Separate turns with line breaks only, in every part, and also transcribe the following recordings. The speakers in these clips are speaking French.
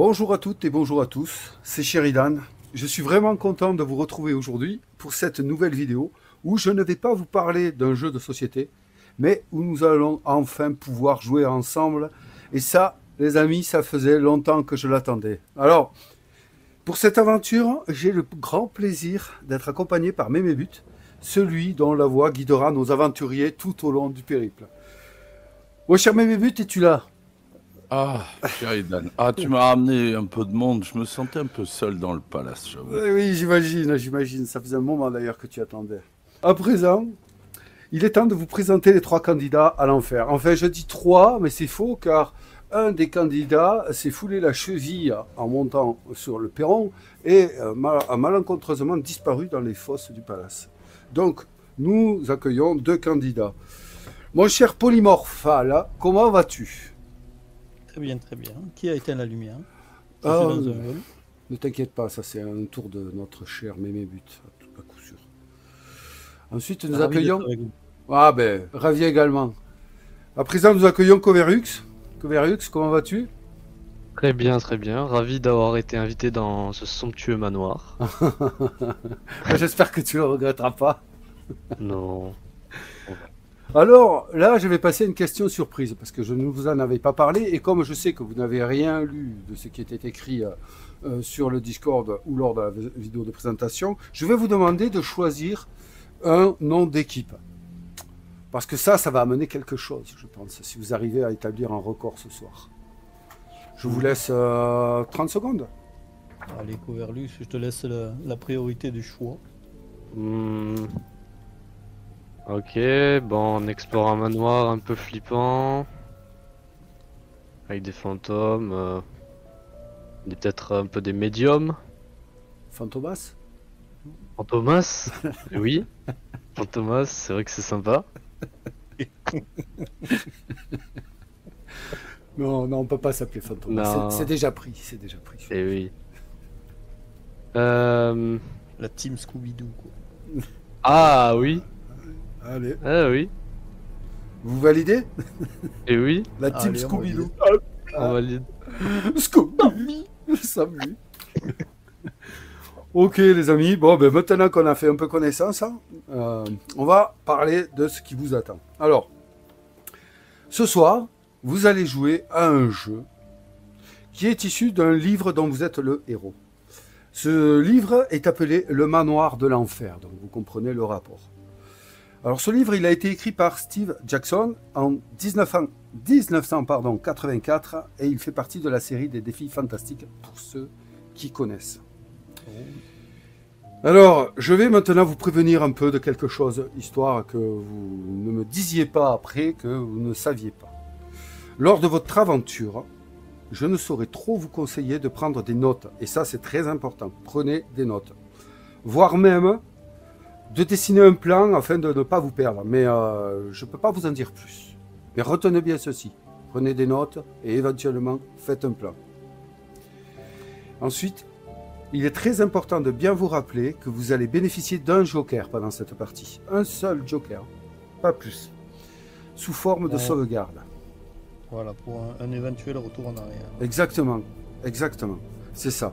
Bonjour à toutes et bonjour à tous, c'est Sheridan. Je suis vraiment content de vous retrouver aujourd'hui pour cette nouvelle vidéo où je ne vais pas vous parler d'un jeu de société, mais où nous allons enfin pouvoir jouer ensemble. Et ça, les amis, ça faisait longtemps que je l'attendais. Alors, pour cette aventure, j'ai le grand plaisir d'être accompagné par Mémébut, celui dont la voix guidera nos aventuriers tout au long du périple. Mon cher Mémébut, es-tu là?
Ah, Sheridan. Ah, tu m'as ramené un peu de monde. Je me sentais un peu seul dans le palace, j'avoue.
Oui, j'imagine. Ça faisait un moment d'ailleurs que tu attendais. À présent, il est temps de vous présenter les trois candidats à l'enfer. Enfin, je dis trois, mais c'est faux car un des candidats s'est foulé la cheville en montant sur le perron et a malencontreusement disparu dans les fosses du palace. Donc, nous accueillons deux candidats. Mon cher Polymorphe, là, comment vas-tu?
Très bien, très bien. Qui a éteint la lumière?
Ne t'inquiète pas, ça c'est un tour de notre cher Mémébut, à coup sûr. Ensuite, nous accueillons... Ah ben, ravi également. À présent, nous accueillons Coverux. Coverux, comment vas-tu?
Très bien, très bien. Ravi d'avoir été invité dans ce somptueux manoir.
J'espère que tu ne le regretteras pas.
Non.
Alors, là, je vais passer à une question surprise, parce que je ne vous en avais pas parlé, et comme je sais que vous n'avez rien lu de ce qui était écrit sur le Discord ou lors de la vidéo de présentation, je vais vous demander de choisir un nom d'équipe. Parce que ça va amener quelque chose, je pense, si vous arrivez à établir un record ce soir. Je vous laisse 30 secondes.
Allez, Coverlux, je te laisse la priorité du choix.
Ok, bon, on explore un manoir un peu flippant. Avec des fantômes. Peut-être un peu des médiums.
Fantomas?
Fantomas? Oui. Fantomas, c'est vrai que c'est sympa.
Non, on peut pas s'appeler Fantomas. C'est déjà pris,
Eh oui.
La team Scooby-Doo, quoi.
Ah oui.
Allez.
Ah oui.
Vous validez?
Eh oui.
La team Scooby-Doo.
On valide.
Scooby. Salut. Ok les amis, bon ben maintenant qu'on a fait un peu connaissance, on va parler de ce qui vous attend. Alors, ce soir, vous allez jouer à un jeu qui est issu d'un livre dont vous êtes le héros. Ce livre est appelé Le Manoir de l'Enfer, donc vous comprenez le rapport. Alors ce livre, il a été écrit par Steve Jackson en 1984 et il fait partie de la série des défis fantastiques pour ceux qui connaissent. Alors, je vais maintenant vous prévenir un peu de quelque chose, histoire que vous ne me disiez pas après que vous ne saviez pas. Lors de votre aventure, je ne saurais trop vous conseiller de prendre des notes, et ça c'est très important, prenez des notes. Voire même de dessiner un plan afin de ne pas vous perdre, mais je ne peux pas vous en dire plus. Mais retenez bien ceci, prenez des notes et éventuellement faites un plan. Ensuite, il est très important de bien vous rappeler que vous allez bénéficier d'un joker pendant cette partie. Un seul joker, pas plus, sous forme de sauvegarde.
Voilà, pour un éventuel retour en arrière.
Exactement, c'est ça.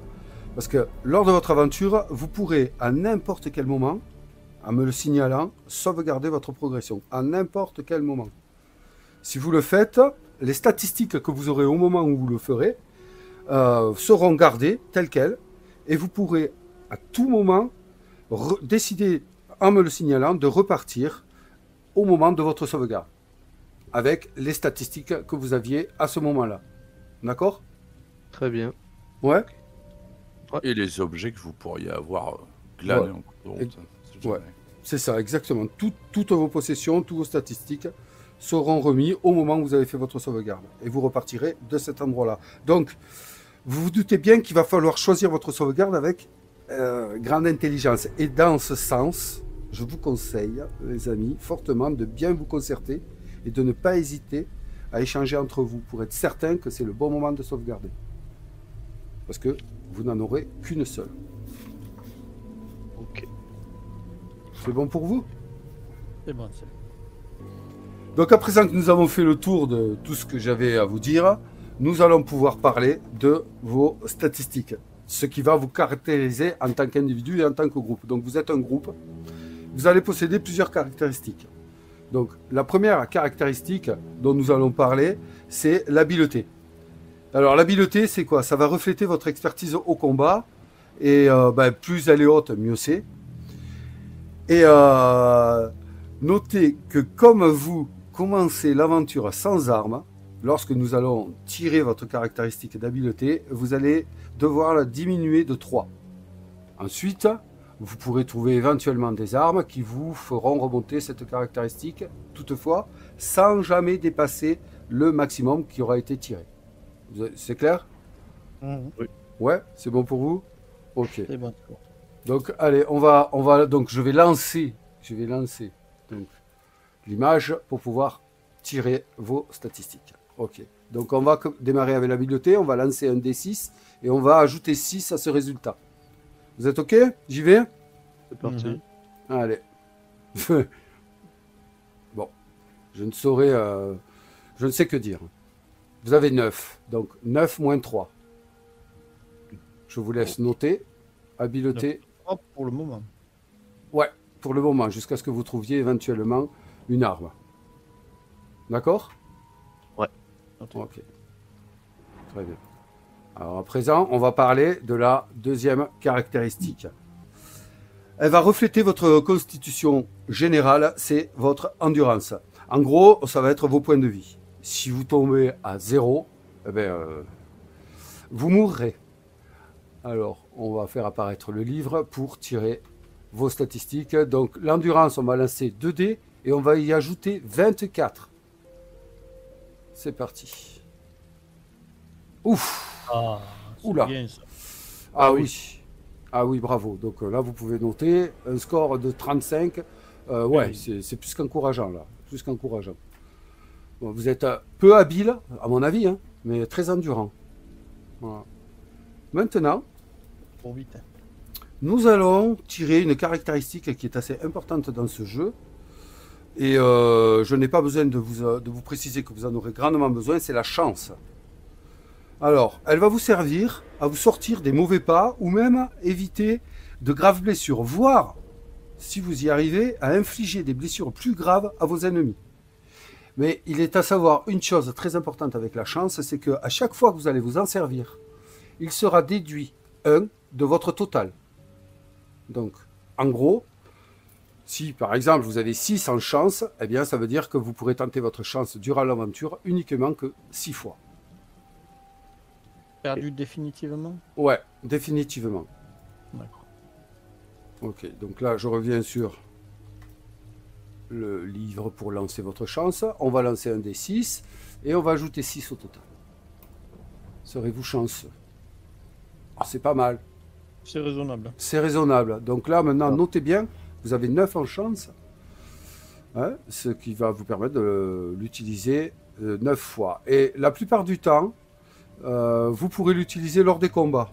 Parce que lors de votre aventure, vous pourrez à n'importe quel moment, en me le signalant, sauvegarder votre progression, à n'importe quel moment. Si vous le faites, les statistiques que vous aurez au moment où vous le ferez seront gardées telles quelles, et vous pourrez à tout moment décider, en me le signalant, de repartir au moment de votre sauvegarde, avec les statistiques que vous aviez à ce moment-là. D'accord?
Très bien.
Ouais.
Et les objets que vous pourriez avoir glanés en cours de route.
Ouais, c'est ça, exactement. Toutes vos possessions, tous vos statistiques seront remis au moment où vous avez fait votre sauvegarde. Et vous repartirez de cet endroit-là. Donc, vous vous doutez bien qu'il va falloir choisir votre sauvegarde avec grande intelligence. Et dans ce sens, je vous conseille, les amis, fortement de bien vous concerter et de ne pas hésiter à échanger entre vous pour être certain que c'est le bon moment de sauvegarder. Parce que vous n'en aurez qu'une seule.
Ok.
C'est bon pour vous?
C'est bon, c'est bon.
Donc à présent que nous avons fait le tour de tout ce que j'avais à vous dire, nous allons pouvoir parler de vos statistiques, ce qui va vous caractériser en tant qu'individu et en tant que groupe. Donc vous êtes un groupe, vous allez posséder plusieurs caractéristiques. Donc la première caractéristique dont nous allons parler, c'est l'habileté. Alors l'habileté, c'est quoi? Ça va refléter votre expertise au combat, et plus elle est haute, mieux c'est. Et notez que comme vous commencez l'aventure sans armes, lorsque nous allons tirer votre caractéristique d'habileté, vous allez devoir la diminuer de 3. Ensuite, vous pourrez trouver éventuellement des armes qui vous feront remonter cette caractéristique, toutefois, sans jamais dépasser le maximum qui aura été tiré. C'est clair?
Oui.
Ouais, c'est bon pour vous? Ok.
C'est bon.
Donc, allez, on va donc je vais lancer donc l'image pour pouvoir tirer vos statistiques. Ok. Donc, on va démarrer avec l'habileté, on va lancer un D6 et on va ajouter 6 à ce résultat. Vous êtes ok? J'y vais?
C'est parti.
Allez. Bon, je ne sais que dire. Vous avez 9, donc 9 moins 3. Je vous laisse noter. Habileté.
Pas pour le moment.
Ouais, pour le moment, jusqu'à ce que vous trouviez éventuellement une arme. D'accord?
Ouais.
Ok. Très bien. Alors à présent, on va parler de la deuxième caractéristique. Elle va refléter votre constitution générale, c'est votre endurance. En gros, ça va être vos points de vie. Si vous tombez à 0, vous mourrez. Alors, on va faire apparaître le livre pour tirer vos statistiques. Donc, l'endurance, on va lancer 2 dés et on va y ajouter 24. C'est parti. Ouf!
Ah, c'est
Oula.
bien ça.
Ah oui. Ah oui, bravo. Donc là, vous pouvez noter un score de 35. Ouais, c'est plus qu'encourageant, là. Plus qu'encourageant. Bon, vous êtes peu habile, à mon avis, hein, mais très endurant. Voilà. Maintenant,
Trop vite.
nous allons tirer une caractéristique qui est assez importante dans ce jeu. Et je n'ai pas besoin de vous préciser que vous en aurez grandement besoin, c'est la chance. Alors, elle va vous servir à vous sortir des mauvais pas ou même éviter de graves blessures, voire, si vous y arrivez, à infliger des blessures plus graves à vos ennemis. Mais il est à savoir une chose très importante avec la chance, c'est qu'à chaque fois que vous allez vous en servir, il sera déduit 1 de votre total. Donc, en gros, si par exemple vous avez 6 en chance, eh bien ça veut dire que vous pourrez tenter votre chance durant l'aventure uniquement que 6 fois.
Perdu définitivement?
Ouais, définitivement.
D'accord.
Ok, donc là je reviens sur le livre pour lancer votre chance. On va lancer un D6 et on va ajouter 6 au total. Serez-vous chanceux? Ah, c'est pas mal.
C'est raisonnable.
C'est raisonnable. Donc là maintenant, notez bien, vous avez 9 en chance. Hein, ce qui va vous permettre de l'utiliser 9 fois. Et la plupart du temps, vous pourrez l'utiliser lors des combats.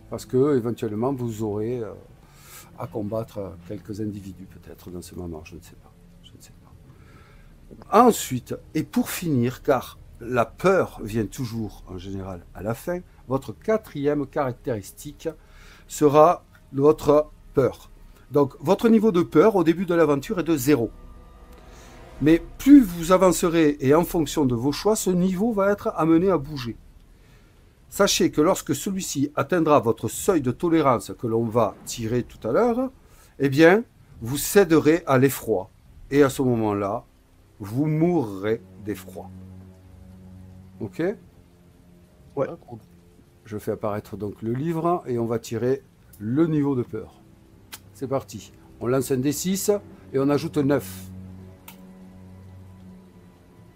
Parce que éventuellement vous aurez à combattre quelques individus peut-être dans ce moment, je ne sais pas. Je ne sais pas. Ensuite, et pour finir, car la peur vient toujours en général à la fin, votre quatrième caractéristique sera votre peur. Donc votre niveau de peur au début de l'aventure est de 0. Mais plus vous avancerez et en fonction de vos choix, ce niveau va être amené à bouger. Sachez que lorsque celui-ci atteindra votre seuil de tolérance que l'on va tirer tout à l'heure, eh bien, vous céderez à l'effroi. Et à ce moment-là, vous mourrez d'effroi. Ok?
Ouais.
Je fais apparaître donc le livre et on va tirer le niveau de peur. C'est parti. On lance un D6 et on ajoute 9.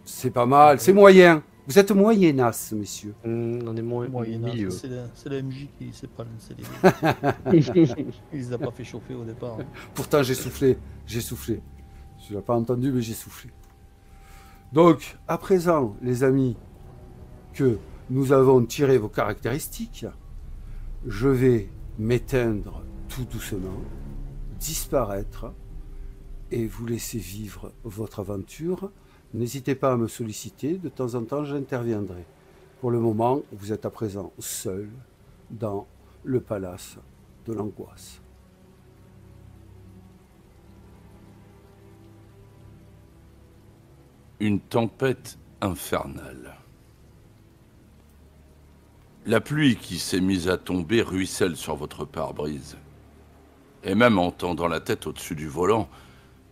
C'est pas mal, c'est moyen. Vous êtes moyennasse, messieurs.
On est moins milieu.
C'est le MJ qui ne sait pas lancer les dés. Il les a pas fait chauffer au départ.
Pourtant, j'ai soufflé. J'ai soufflé. Je ne l'ai pas entendu, mais j'ai soufflé. Donc, à présent, les amis, que nous avons tiré vos caractéristiques, je vais m'éteindre tout doucement, disparaître et vous laisser vivre votre aventure N'hésitez pas à me solliciter, de temps en temps j'interviendrai. Pour le moment, vous êtes à présent seul dans le palace de l'angoisse.
Une tempête infernale. La pluie qui s'est mise à tomber ruisselle sur votre pare-brise. Et même en tendant la tête au-dessus du volant,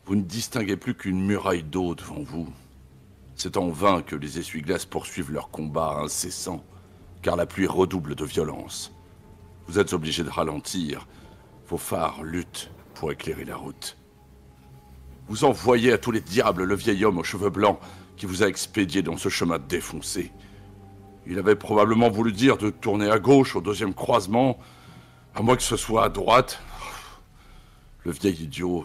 vous ne distinguez plus qu'une muraille d'eau devant vous. C'est en vain que les essuie-glaces poursuivent leur combat incessant, car la pluie redouble de violence. Vous êtes obligé de ralentir. Vos phares luttent pour éclairer la route. Vous envoyez à tous les diables le vieil homme aux cheveux blancs qui vous a expédié dans ce chemin défoncé. Il avait probablement voulu dire de tourner à gauche au deuxième croisement, à moins que ce soit à droite. Le vieil idiot.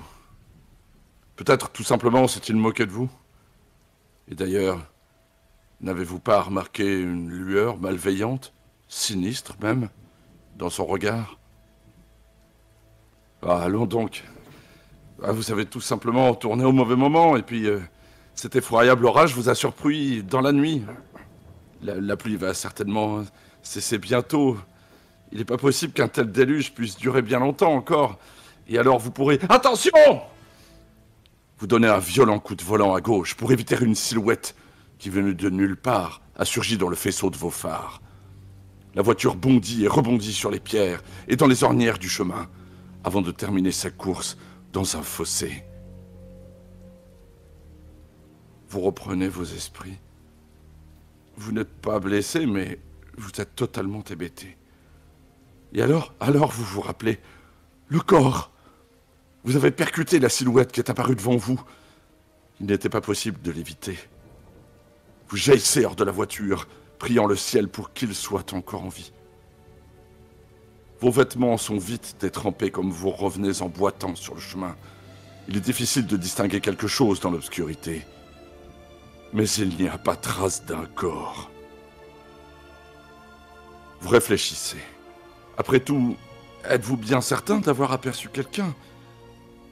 Peut-être tout simplement s'est-il moqué de vous. Et d'ailleurs, n'avez-vous pas remarqué une lueur malveillante, sinistre même, dans son regard? Ah, allons donc. Ah, vous avez tout simplement tourné au mauvais moment, et puis cet effroyable orage vous a surpris dans la nuit. La pluie va certainement cesser bientôt. Il n'est pas possible qu'un tel déluge puisse durer bien longtemps encore. Et alors vous pourrez... Attention! Vous donnez un violent coup de volant à gauche pour éviter une silhouette qui, venue de nulle part, a surgi dans le faisceau de vos phares. La voiture bondit et rebondit sur les pierres et dans les ornières du chemin, avant de terminer sa course dans un fossé. Vous reprenez vos esprits. Vous n'êtes pas blessé, mais vous êtes totalement hébété. Et alors vous vous rappelez, le corps. Vous avez percuté la silhouette qui est apparue devant vous. Il n'était pas possible de l'éviter. Vous jaillissez hors de la voiture, priant le ciel pour qu'il soit encore en vie. Vos vêtements sont vite détrempés comme vous revenez en boitant sur le chemin. Il est difficile de distinguer quelque chose dans l'obscurité. Mais il n'y a pas trace d'un corps. Vous réfléchissez. Après tout, êtes-vous bien certain d'avoir aperçu quelqu'un ?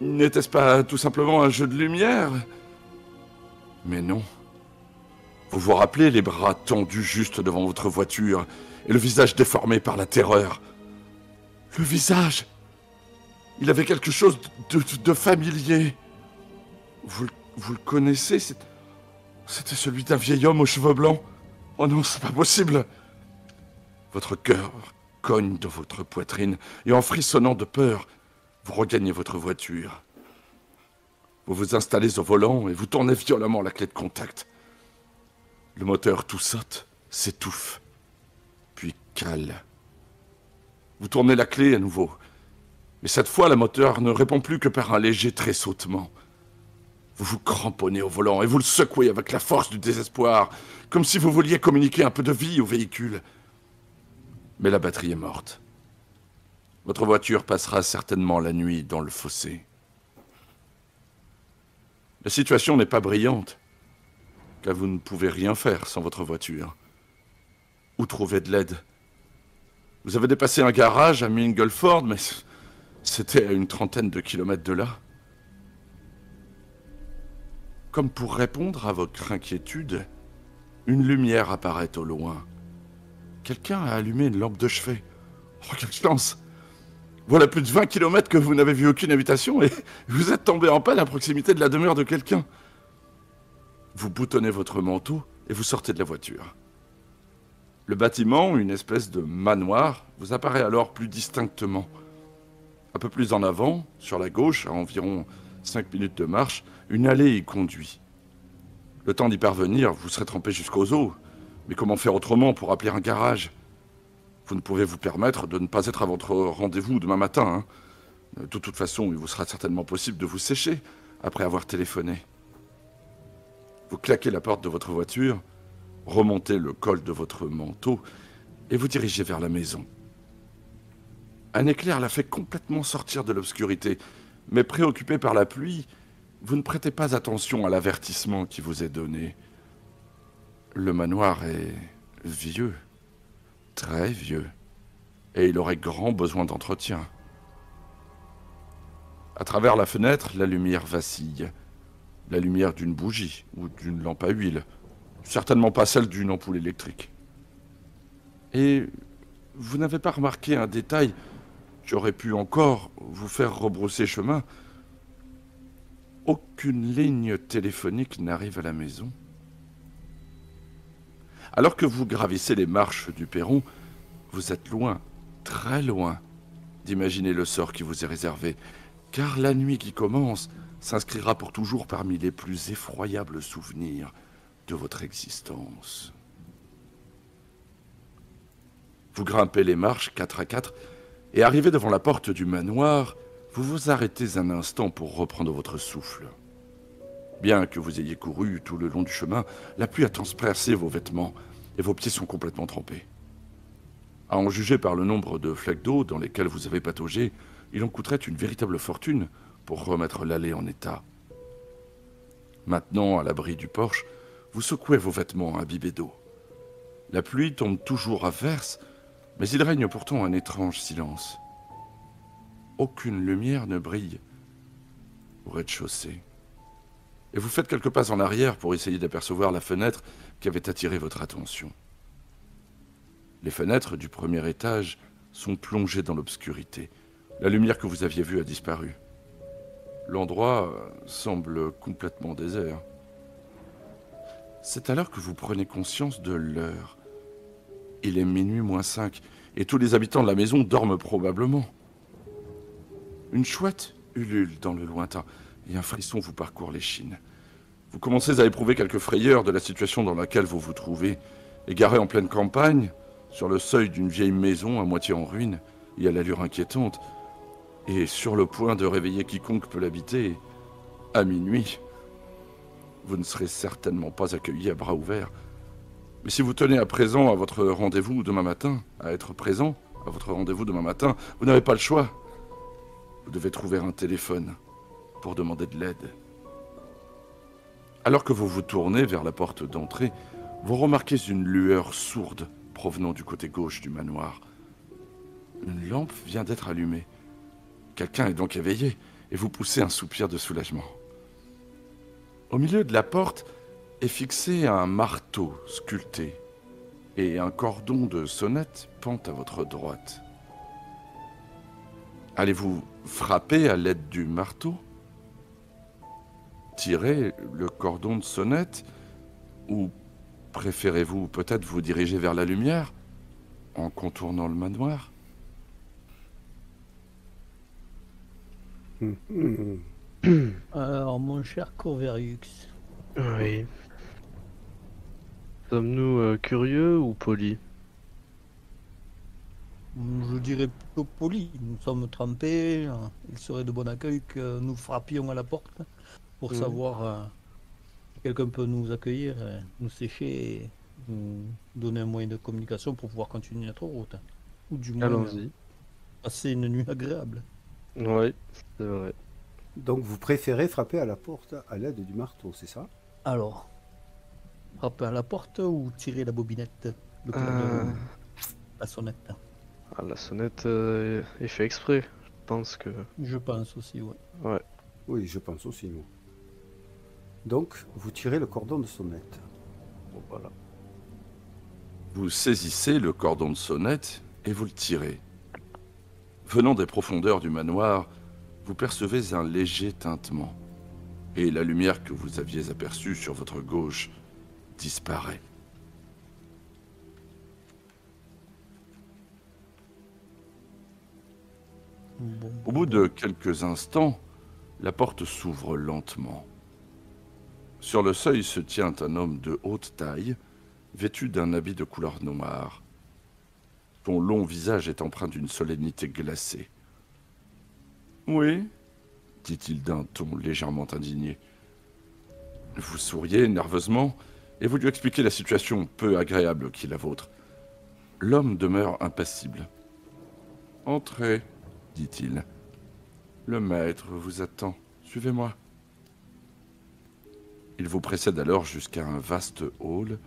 N'était-ce pas tout simplement un jeu de lumière ? Mais non. Vous vous rappelez les bras tendus juste devant votre voiture et le visage déformé par la terreur. Le visage ! Il avait quelque chose de familier. Vous le connaissez ? C'était celui d'un vieil homme aux cheveux blancs. Oh non, c'est pas possible. Votre cœur cogne dans votre poitrine et en frissonnant de peur, vous regagnez votre voiture. Vous vous installez au volant et vous tournez violemment la clé de contact. Le moteur tout saute, s'étouffe, puis cale. Vous tournez la clé à nouveau, mais cette fois, le moteur ne répond plus que par un léger tressautement. Vous vous cramponnez au volant et vous le secouez avec la force du désespoir, comme si vous vouliez communiquer un peu de vie au véhicule. Mais la batterie est morte. Votre voiture passera certainement la nuit dans le fossé. La situation n'est pas brillante, car vous ne pouvez rien faire sans votre voiture. Où trouver de l'aide ? Vous avez dépassé un garage à Mingleford, mais c'était à une trentaine de kilomètres de là. Comme pour répondre à votre inquiétude, une lumière apparaît au loin. Quelqu'un a allumé une lampe de chevet. Oh, quelle chance! Voilà plus de 20 kilomètres que vous n'avez vu aucune habitation et vous êtes tombé en panne à proximité de la demeure de quelqu'un. Vous boutonnez votre manteau et vous sortez de la voiture. Le bâtiment, une espèce de manoir, vous apparaît alors plus distinctement. Un peu plus en avant, sur la gauche, à environ 5 minutes de marche, une allée y conduit. Le temps d'y parvenir, vous serez trempé jusqu'aux os. Mais comment faire autrement pour appeler un garage ? Vous ne pouvez vous permettre de ne pas être à votre rendez-vous demain matin. De toute façon, il vous sera certainement possible de vous sécher après avoir téléphoné. Vous claquez la porte de votre voiture, remontez le col de votre manteau et vous dirigez vers la maison. Un éclair la fait complètement sortir de l'obscurité, mais préoccupé par la pluie, vous ne prêtez pas attention à l'avertissement qui vous est donné. Le manoir est vieux, très vieux, et il aurait grand besoin d'entretien. À travers la fenêtre, la lumière vacille. la lumière d'une bougie ou d'une lampe à huile, certainement pas celle d'une ampoule électrique. Et vous n'avez pas remarqué un détail qui aurait pu encore vous faire rebrousser chemin? Aucune ligne téléphonique n'arrive à la maison. Alors que vous gravissez les marches du perron, vous êtes loin, très loin, d'imaginer le sort qui vous est réservé, car la nuit qui commence s'inscrira pour toujours parmi les plus effroyables souvenirs de votre existence. Vous grimpez les marches 4 à 4 et arrivez devant la porte du manoir, vous vous arrêtez un instant pour reprendre votre souffle. Bien que vous ayez couru tout le long du chemin, la pluie a transpercé vos vêtements et vos pieds sont complètement trempés. À en juger par le nombre de flaques d'eau dans lesquelles vous avez pataugé, il en coûterait une véritable fortune pour remettre l'allée en état. Maintenant, à l'abri du porche, vous secouez vos vêtements imbibés d'eau. La pluie tombe toujours à verse, mais il règne pourtant un étrange silence. Aucune lumière ne brille au rez-de-chaussée. Et vous faites quelques pas en arrière pour essayer d'apercevoir la fenêtre qui avait attiré votre attention. Les fenêtres du premier étage sont plongées dans l'obscurité. La lumière que vous aviez vue a disparu. L'endroit semble complètement désert. C'est alors que vous prenez conscience de l'heure. Il est minuit moins 5 et tous les habitants de la maison dorment probablement. Une chouette ulule dans le lointain et un frisson vous parcourt l'échine. Vous commencez à éprouver quelques frayeurs de la situation dans laquelle vous vous trouvez, égaré en pleine campagne, sur le seuil d'une vieille maison à moitié en ruine et à l'allure inquiétante, et sur le point de réveiller quiconque peut l'habiter, à minuit. Vous ne serez certainement pas accueilli à bras ouverts. Mais si vous tenez à présent à votre rendez-vous demain matin, à être présent à votre rendez-vous demain matin, vous n'avez pas le choix. Vous devez trouver un téléphone pour demander de l'aide. Alors que vous vous tournez vers la porte d'entrée, vous remarquez une lueur sourde provenant du côté gauche du manoir. Une lampe vient d'être allumée. Quelqu'un est donc éveillé et vous poussez un soupir de soulagement. Au milieu de la porte est fixé un marteau sculpté et un cordon de sonnette pend à votre droite. Allez-vous frapper à l'aide du marteau? Tirer le cordon de sonnette? Ou préférez-vous peut-être vous diriger vers la lumière en contournant le manoir?
Alors, mon cher Corveriux,
Oui. Sommes-nous curieux ou polis?
je dirais plutôt poli. Nous sommes trempés. Il serait de bon accueil que nous frappions à la porte pour savoir si quelqu'un peut nous accueillir, nous sécher et nous donner un moyen de communication pour pouvoir continuer notre route. Ou du moins
Allons-y.
passer une nuit agréable.
Oui, c'est vrai.
Donc vous préférez frapper à la porte à l'aide du marteau, c'est ça?
Alors, frapper à la porte ou tirer la bobinette, la sonnette.
Ah, la sonnette est fait exprès. Je pense que...
Je pense aussi, ouais.
Ouais.
Oui, je pense aussi, moi. Donc, vous tirez le cordon de sonnette.
Bon, voilà.
Vous saisissez le cordon de sonnette et vous le tirez. Venant des profondeurs du manoir, vous percevez un léger tintement. Et la lumière que vous aviez aperçue sur votre gauche disparaît.
Bon.
Au bout de quelques instants, la porte s'ouvre lentement. Sur le seuil se tient un homme de haute taille, vêtu d'un habit de couleur noire. Son long visage est empreint d'une solennité glacée. « Oui ?» dit-il d'un ton légèrement indigné. Vous souriez nerveusement et vous lui expliquez la situation peu agréable qui est la vôtre. L'homme demeure impassible. « Entrez », dit-il. « Le maître vous attend. Suivez-moi. » Il vous précède alors jusqu'à un vaste hall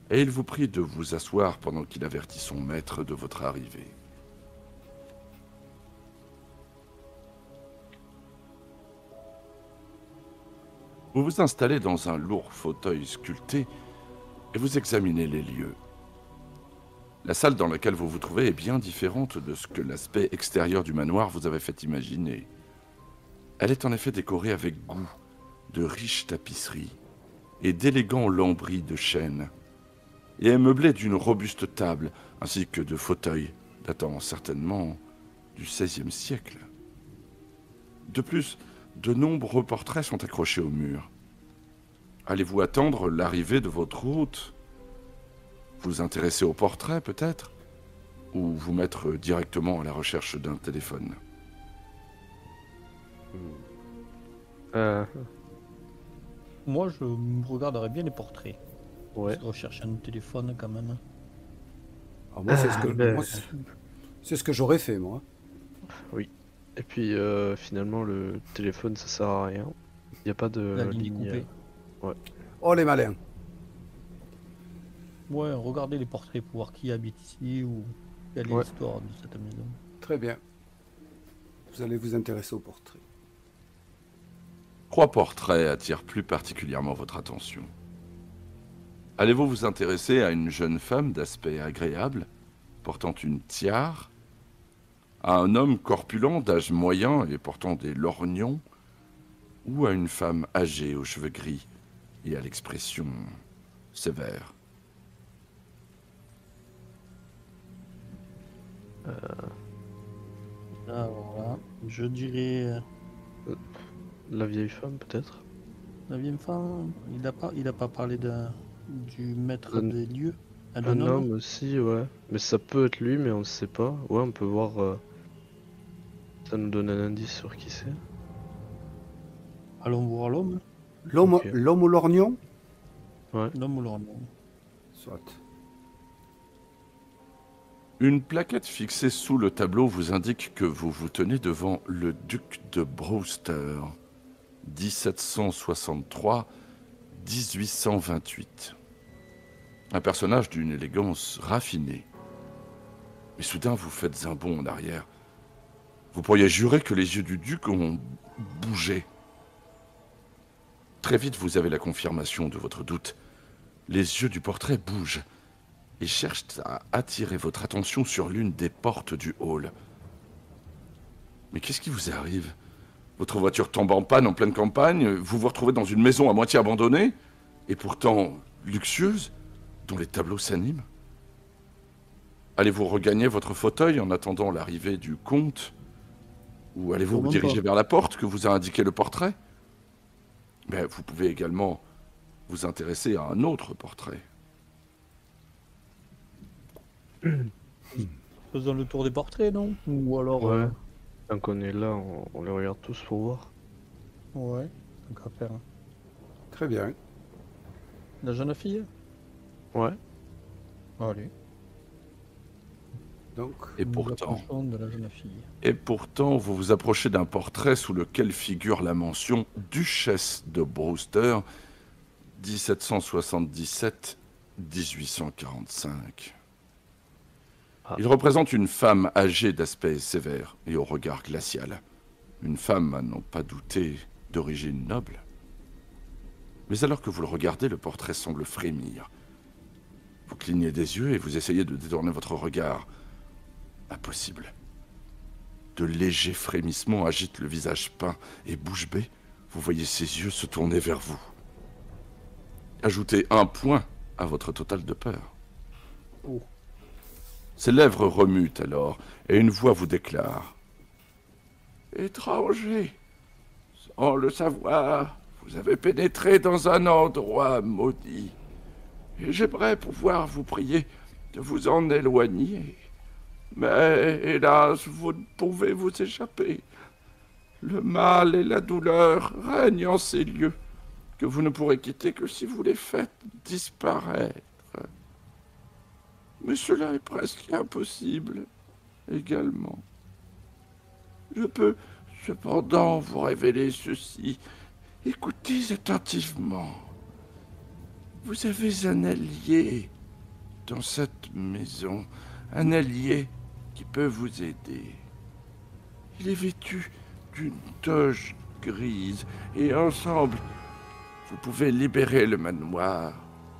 et il vous prie de vous asseoir pendant qu'il avertit son maître de votre arrivée. Vous vous installez dans un lourd fauteuil sculpté et vous examinez les lieux. La salle dans laquelle vous vous trouvez est bien différente de ce que l'aspect extérieur du manoir vous avait fait imaginer. Elle est en effet décorée avec goût de riches tapisseries et d'élégants lambris de chêne, et est meublée d'une robuste table ainsi que de fauteuils datant certainement du XVIe siècle. De plus, de nombreux portraits sont accrochés au mur. Allez-vous attendre l'arrivée de votre hôte ? Vous intéresser au portrait, peut-être ? Ou vous mettre directement à la recherche d'un téléphone ?
Moi, je regarderais bien les portraits.
Ouais.
Je recherche un téléphone quand même.
Alors moi, c'est ce que j'aurais fait, moi.
Et puis finalement, le téléphone, ça sert à rien. Il n'y a pas de
La ligne est
ligne.
coupée.
Oh, les malins.
Ouais, regardez les portraits pour voir qui habite ici ou quelle est
Ouais.
l'histoire de cette maison.
Très bien. Vous allez vous intéresser au portrait.
3 portraits attirent plus particulièrement votre attention. Allez-vous vous intéresser à une jeune femme d'aspect agréable, portant une tiare, à un homme corpulent d'âge moyen et portant des lorgnons, ou à une femme âgée aux cheveux gris et à l'expression sévère?
Alors là, je dirais
La vieille femme, peut-être.
la vieille femme. Il a pas parlé du maître
Un-
des lieux.
Un homme aussi, ouais. Mais ça peut être lui, mais on ne sait pas. Ouais, on peut voir. Ça nous donne un indice sur qui c'est.
Allons voir l'homme.
L'homme
Ok.
l'homme au lorgnon?
L'homme ou l'homme.
Soit.
Une plaquette fixée sous le tableau vous indique que vous vous tenez devant le duc de Brewster, 1763-1828. Un personnage d'une élégance raffinée. Mais soudain, vous faites un bond en arrière. Vous pourriez jurer que les yeux du duc ont bougé. Très vite, vous avez la confirmation de votre doute. Les yeux du portrait bougent et cherchent à attirer votre attention sur l'une des portes du hall. Mais qu'est-ce qui vous arrive? Votre voiture tombe en panne en pleine campagne, vous vous retrouvez dans une maison à moitié abandonnée, et pourtant luxueuse, dont les tableaux s'animent. Allez-vous regagner votre fauteuil en attendant l'arrivée du comte? Ou allez-vous vous
Sûrement
diriger
pas.
vers la porte que vous a indiqué le portrait? Mais vous pouvez également vous intéresser à un autre portrait.
Faisons le tour des portraits, non? Ou alors.
Ouais. Tant qu'on est là, on les regarde tous pour voir.
Ouais. Donc à faire.
Très bien.
La jeune fille?
Ouais.
Allez.
Donc,
Et
Nous
pourtant,
approchons de la jeune fille.
vous vous approchez d'un portrait sous lequel figure la mention Duchesse de Brewster, 1777-1845.
Ah.
Il représente une femme âgée d'aspect sévère et au regard glacial. Une femme, à n'en pas douter, d'origine noble. Mais alors que vous le regardez, le portrait semble frémir. Vous clignez des yeux et vous essayez de détourner votre regard. Impossible. De légers frémissements agitent le visage peint et bouche bée, vous voyez ses yeux se tourner vers vous. Ajoutez 1 point à votre total de peur.
Oh.
Ses lèvres remuent alors, et une voix vous déclare. Étranger, sans le savoir, vous avez pénétré dans un endroit maudit. Et j'aimerais pouvoir vous prier de vous en éloigner. Mais, hélas, vous ne pouvez vous échapper. Le mal et la douleur règnent en ces lieux, que vous ne pourrez quitter que si vous les faites disparaître. Mais cela est presque impossible, également. Je peux cependant vous révéler ceci. Écoutez attentivement. Vous avez un allié dans cette maison, un allié qui peut vous aider. Il est vêtu d'une toge grise et ensemble, vous pouvez libérer le manoir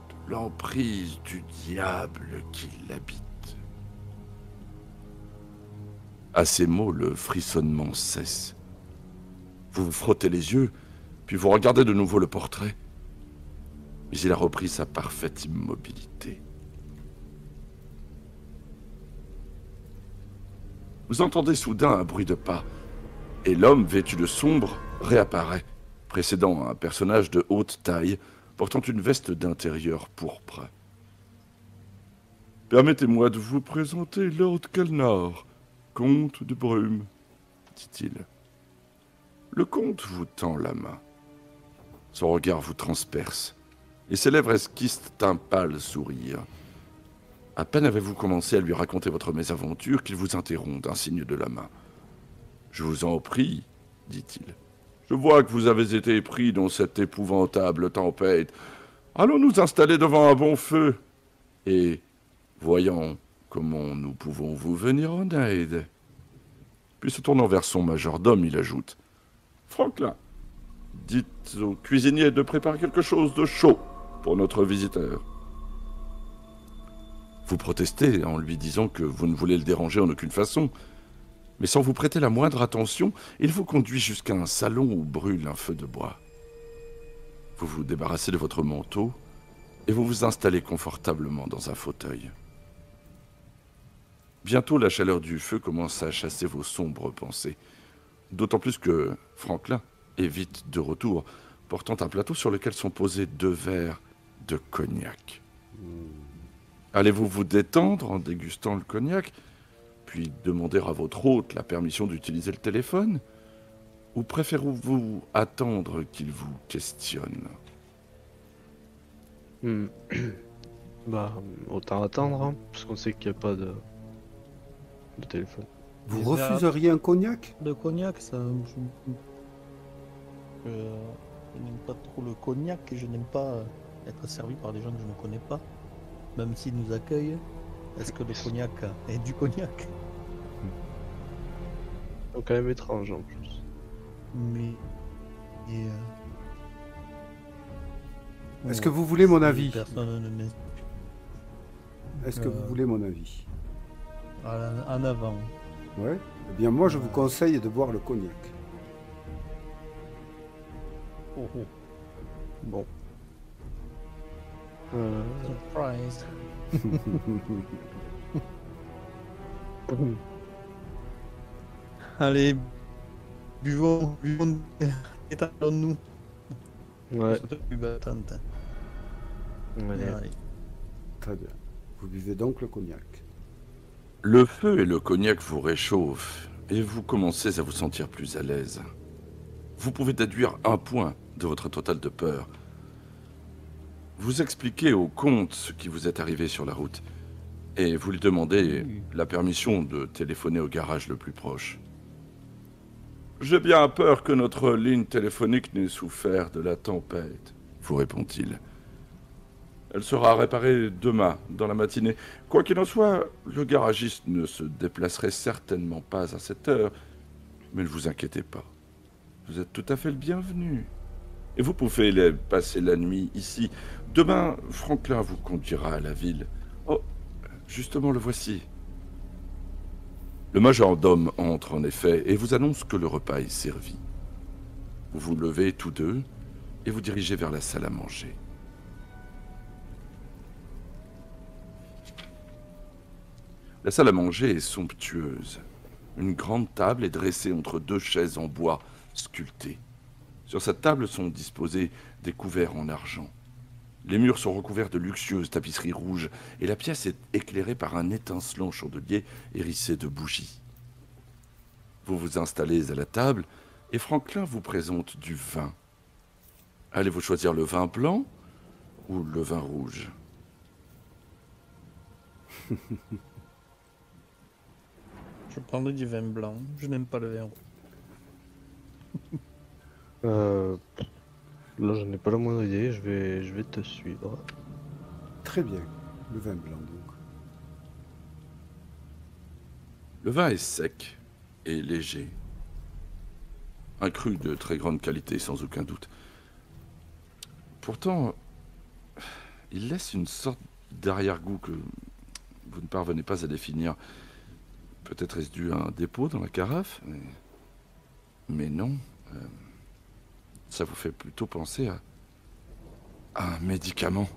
de l'emprise du diable qui l'habite. À ces mots, le frissonnement cesse. Vous vous frottez les yeux, puis vous regardez de nouveau le portrait. Mais il a repris sa parfaite immobilité. Vous entendez soudain un bruit de pas, et l'homme vêtu de sombre réapparaît, précédant un personnage de haute taille, portant une veste d'intérieur pourpre. « Permettez-moi de vous présenter Lord Kelnar, comte de Brume, » dit-il. Le comte vous tend la main. Son regard vous transperce, et ses lèvres esquissent un pâle sourire. À peine avez-vous commencé à lui raconter votre mésaventure qu'il vous interrompt d'un signe de la main. « Je vous en prie, dit-il. Je vois que vous avez été pris dans cette épouvantable tempête. Allons nous installer devant un bon feu, et voyons comment nous pouvons vous venir en aide. » Puis se tournant vers son majordome, il ajoute « Franklin, dites au cuisinier de préparer quelque chose de chaud pour notre visiteur. » Vous protestez en lui disant que vous ne voulez le déranger en aucune façon, mais sans vous prêter la moindre attention, il vous conduit jusqu'à un salon où brûle un feu de bois. Vous vous débarrassez de votre manteau et vous vous installez confortablement dans un fauteuil. Bientôt, la chaleur du feu commence à chasser vos sombres pensées, d'autant plus que Franklin est vite de retour, portant un plateau sur lequel sont posés 2 verres de cognac. Allez-vous vous détendre en dégustant le cognac, puis demander à votre hôte la permission d'utiliser le téléphone? Ou préférez-vous attendre qu'il vous questionne?
Bah, autant attendre, hein, parce qu'on sait qu'il n'y a pas de téléphone.
Vous
Les
refuseriez un cognac?
De cognac, ça. Je n'aime pas trop le cognac et je n'aime pas être servi par des gens que je ne connais pas, même s'ils nous accueillent. Est-ce que le cognac est du cognac?
C'est quand même étrange en plus.
Mais.
Est-ce que vous voulez mon avis?
Personne ne m'est.
Est-ce que vous voulez mon avis?
En avant.
Ouais. Eh bien, moi, je vous conseille de boire le cognac.
Oh oh.
Bon.
Surprise. Allez, buvons, étalons-nous.
Ouais.
C'est un peu plus battante.
Allez.
Allez.
Très bien. Vous buvez donc le cognac.
Le feu et le cognac vous réchauffent, et vous commencez à vous sentir plus à l'aise. Vous pouvez déduire un point de votre total de peur. Vous expliquez au comte ce qui vous est arrivé sur la route, et vous lui demandez la permission de téléphoner au garage le plus proche. J'ai bien peur que notre ligne téléphonique n'ait souffert de la tempête, vous répond-il. Elle sera réparée demain, dans la matinée. Quoi qu'il en soit, le garagiste ne se déplacerait certainement pas à cette heure, mais ne vous inquiétez pas. Vous êtes tout à fait le bienvenu. Et vous pouvez passer la nuit ici. Demain, Franklin vous conduira à la ville. Oh, justement, le voici. Le majordome entre en effet et vous annonce que le repas est servi. Vous vous levez tous deux et vous dirigez vers la salle à manger. La salle à manger est somptueuse. Une grande table est dressée entre 2 chaises en bois sculptées. Sur cette table sont disposés des couverts en argent. Les murs sont recouverts de luxueuses tapisseries rouges et la pièce est éclairée par un étincelant chandelier hérissé de bougies. Vous vous installez à la table et Franklin vous présente du vin. Allez-vous choisir le vin blanc ou le vin rouge?
Je prendrai du vin blanc. Je n'aime pas le vin rouge.
Là, j'en ai pas la moindre idée. Je vais te suivre.
Très bien. Le vin blanc, donc.
Le vin est sec et léger. Un cru de très grande qualité, sans aucun doute. Pourtant, il laisse une sorte d'arrière-goût que vous ne parvenez pas à définir. Peut-être est-ce dû à un dépôt dans la carafe, mais non. Ça vous fait plutôt penser à un médicament.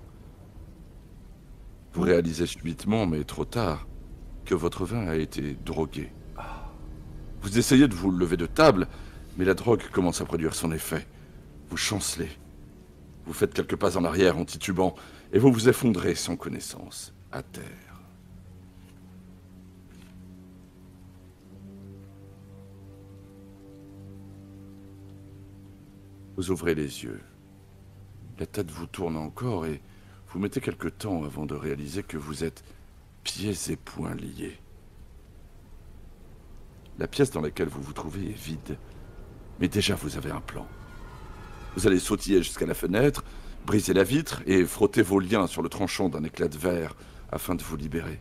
Vous réalisez subitement, mais trop tard, que votre vin a été drogué. Vous essayez de vous lever de table, mais la drogue commence à produire son effet. Vous chancelez. Vous faites quelques pas en arrière en titubant, et vous vous effondrez sans connaissance, à terre. Vous ouvrez les yeux. La tête vous tourne encore et vous mettez quelque temps avant de réaliser que vous êtes pieds et poings liés. La pièce dans laquelle vous vous trouvez est vide, mais déjà vous avez un plan. Vous allez sautiller jusqu'à la fenêtre, briser la vitre et frotter vos liens sur le tranchant d'un éclat de verre afin de vous libérer.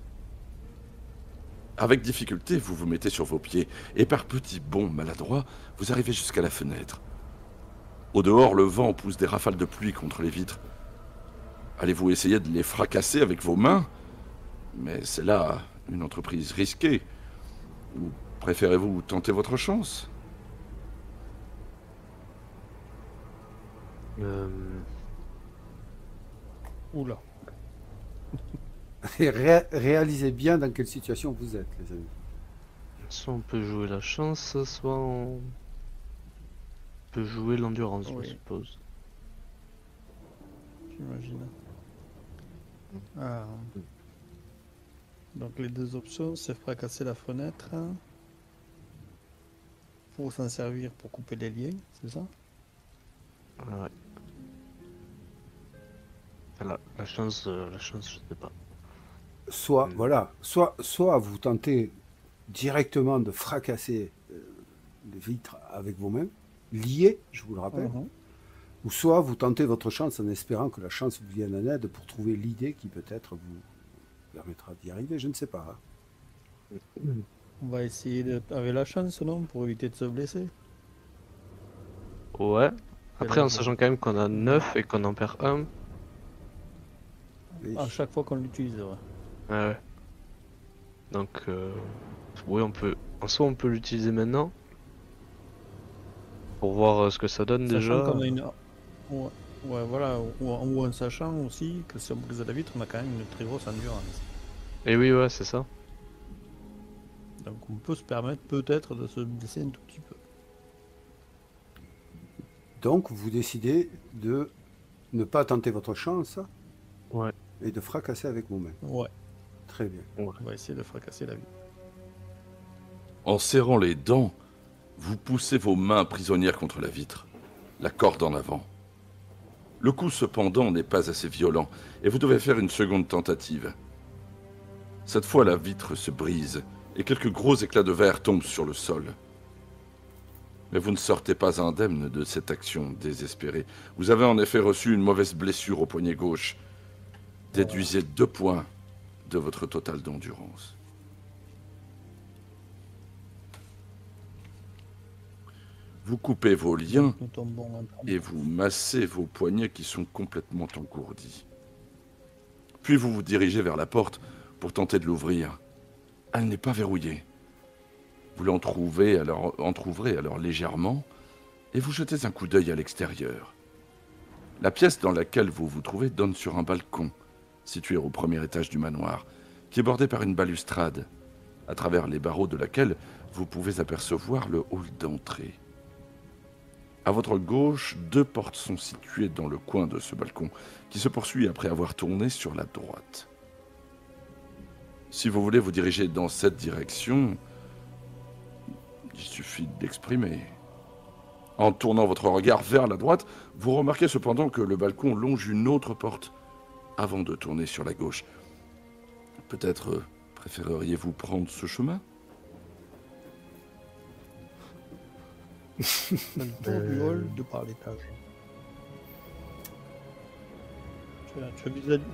Avec difficulté, vous vous mettez sur vos pieds et par petits bonds maladroits, vous arrivez jusqu'à la fenêtre. Au dehors, le vent pousse des rafales de pluie contre les vitres. Allez-vous essayer de les fracasser avec vos mains? Mais c'est là une entreprise risquée. Ou préférez-vous tenter votre chance?
Oula.
Et réalisez bien dans quelle situation vous êtes, les amis.
Soit on peut jouer la chance, soit on peut jouer l'endurance,
Oui.
je suppose.
J'imagine. Ah. Donc les deux options, c'est fracasser la fenêtre pour s'en servir pour couper les liens, c'est ça?
Ouais. La chance, je sais pas.
Soit, voilà, soit vous tentez directement de fracasser les vitres avec vos mains, liées, je vous le rappelle, ou soit vous tentez votre chance en espérant que la chance vous vienne en aide pour trouver l'idée qui peut-être vous permettra d'y arriver, je ne sais pas.
On va essayer avec la chance, non? Pour éviter de se blesser.
Ouais. Après,
là,
en sachant quand même qu'on a 9 et qu'on en perd 1.
Oui.
À chaque fois qu'on l'utilise, ouais.
Ouais. Donc, oui, on peut. En soi, on peut l'utiliser maintenant. Pour voir ce que ça donne
Sachant
déjà.
qu'on a une... Ouais, voilà. Ou en sachant aussi que si on brise la vitre, on a quand même une très grosse endurance.
Et oui, ouais, c'est ça.
Donc on peut se permettre peut-être de se blesser un tout petit peu.
Donc vous décidez de ne pas tenter votre chance
Ouais.
et de fracasser avec vos mains.
Ouais,
Très bien.
on va essayer de fracasser la vitre.
En serrant les dents, vous poussez vos mains prisonnières contre la vitre, la corde en avant. Le coup cependant n'est pas assez violent et vous devez faire une seconde tentative. Cette fois, la vitre se brise et quelques gros éclats de verre tombent sur le sol. Mais vous ne sortez pas indemne de cette action désespérée. Vous avez en effet reçu une mauvaise blessure au poignet gauche. Déduisez 2 points de votre total d'endurance. Vous coupez vos liens
Nous tombons un peu.
et vous massez vos poignets qui sont complètement engourdis. Puis vous vous dirigez vers la porte pour tenter de l'ouvrir. Elle n'est pas verrouillée. Vous l'entr'ouvrez alors légèrement et vous jetez un coup d'œil à l'extérieur. La pièce dans laquelle vous vous trouvez donne sur un balcon, situé au premier étage du manoir, qui est bordé par une balustrade, à travers les barreaux de laquelle vous pouvez apercevoir le hall d'entrée. À votre gauche, 2 portes sont situées dans le coin de ce balcon, qui se poursuit après avoir tourné sur la droite. Si vous voulez vous diriger dans cette direction, il suffit d'exprimer. En tournant votre regard vers la droite, vous remarquez cependant que le balcon longe une autre porte, avant de tourner sur la gauche. Peut-être préféreriez-vous prendre ce chemin ?
Le tour du hall de par l'étage.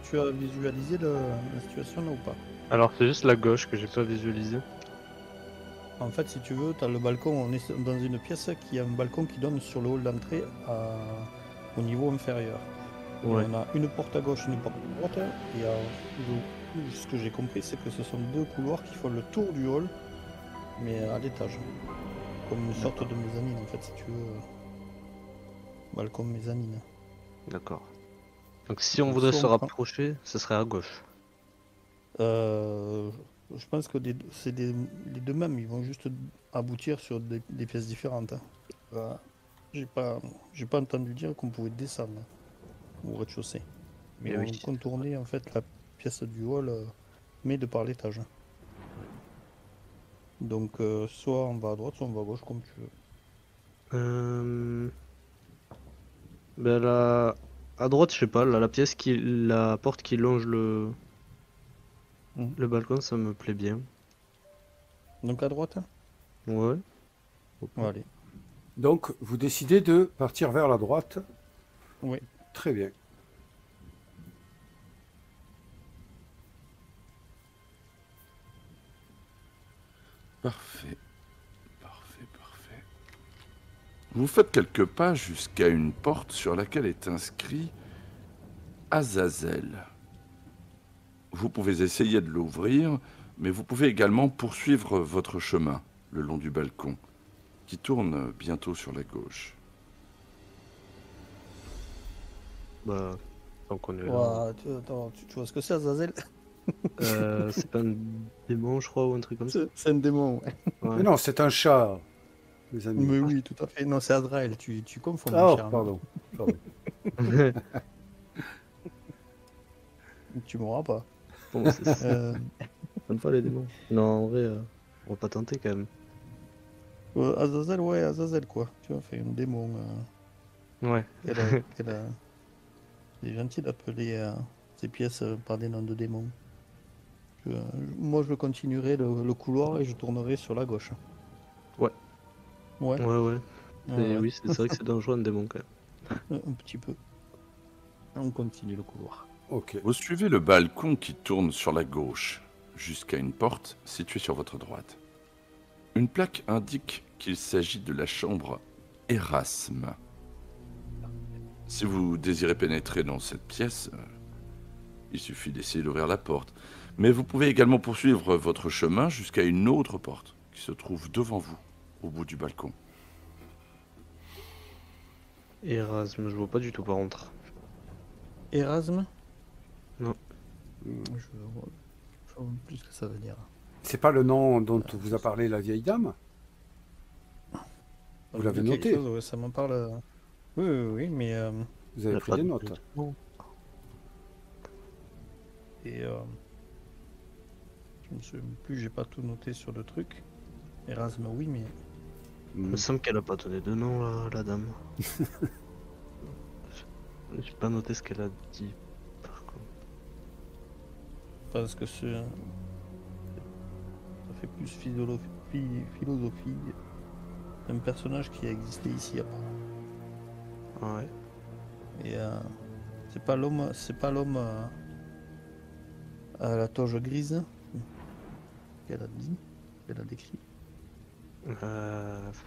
Tu as visualisé la situation là ou pas?
Alors, c'est juste la gauche que j'ai pas visualisé.
En fait, si tu veux, tu as le balcon, on est dans une pièce qui a un balcon qui donne sur le hall d'entrée au niveau inférieur. Et
Ouais.
on a une porte à gauche, une porte à droite. Et ce que j'ai compris, c'est que ce sont deux couloirs qui font le tour du hall, mais à l'étage. Comme une sorte de mezzanine, en fait, si tu veux. Balcon mezzanine.
D'accord. Donc si on
Donc,
voudrait
soit
se
on prend-
rapprocher, ce serait à gauche.
Je pense que les deux mêmes, ils vont juste aboutir sur des pièces différentes, hein. J'ai pas entendu dire qu'on pouvait descendre au rez-de-chaussée. Mais
Eh
on
oui.
contournait en fait la pièce du hall, mais de par l'étage. Donc soit on va à droite, soit on va à gauche, comme tu veux.
Ben là, à droite, je sais pas, là, la porte qui longe
Mhm.
le balcon, ça me plaît bien.
Donc à droite, hein.
Ouais.
Ouais, allez.
Donc, vous décidez de partir vers la droite.
Oui.
Très bien.
Parfait. Parfait, parfait. Vous faites quelques pas jusqu'à une porte sur laquelle est inscrit Azazel. Vous pouvez essayer de l'ouvrir, mais vous pouvez également poursuivre votre chemin le long du balcon, qui tourne bientôt sur la gauche.
Bah, tant qu'on est là.
Ouah, tu vois ce que c'est, Azazel?
C'est pas un démon, je crois, ou un truc comme ça.
C'est un démon, ouais.
Ouais.
Mais non, c'est un chat, mes amis.
Mais oui, tout à fait. Non, c'est Azrael, tu confonds, mon
Oh,
cher ami.
pardon. Pardon.
Tu m'auras pas.
Bon, c'est
Euh,
J'aime pas les démons. Non, en vrai, on va pas tenter quand même.
Azazel, ouais, Azazel, quoi. Tu vois, fait un démon.
Ouais.
C'est gentil d'appeler ces pièces par des noms de démons. Moi, je continuerai le couloir et je tournerai sur la gauche.
Ouais.
Ouais.
Ouais, ouais.
Ouais.
Oui, c'est vrai que c'est dangereux un démon quand même.
Un petit peu. On continue le couloir.
Ok.
Vous suivez le balcon qui tourne sur la gauche, jusqu'à une porte située sur votre droite. Une plaque indique qu'il s'agit de la chambre Erasme. Si vous désirez pénétrer dans cette pièce, il suffit d'essayer d'ouvrir la porte. Mais vous pouvez également poursuivre votre chemin jusqu'à une autre porte qui se trouve devant vous, au bout du balcon.
Erasme, je vois pas du tout par contre.
Erasme?
Non.
Je vois plus ce que ça veut dire.
C'est pas le nom dont vous a parlé la vieille dame? Vous l'avez
Quelque
noté?
chose, ouais, ça m'en parle. Oui, oui, oui, mais
Vous avez
Y a
pris
pas
des
de-
notes?
Non.
et je me souviens plus, j'ai pas tout noté sur le truc. Erasme, oui, mais
Il me semble qu'elle a pas donné de nom, la dame. J'ai pas noté ce qu'elle a dit, par contre.
parce que ça fait plus philosophie d'un personnage qui a existé ici après.
Ouais.
Et c'est pas l'homme à la toge grise qu'elle a dit, qu'elle a décrit.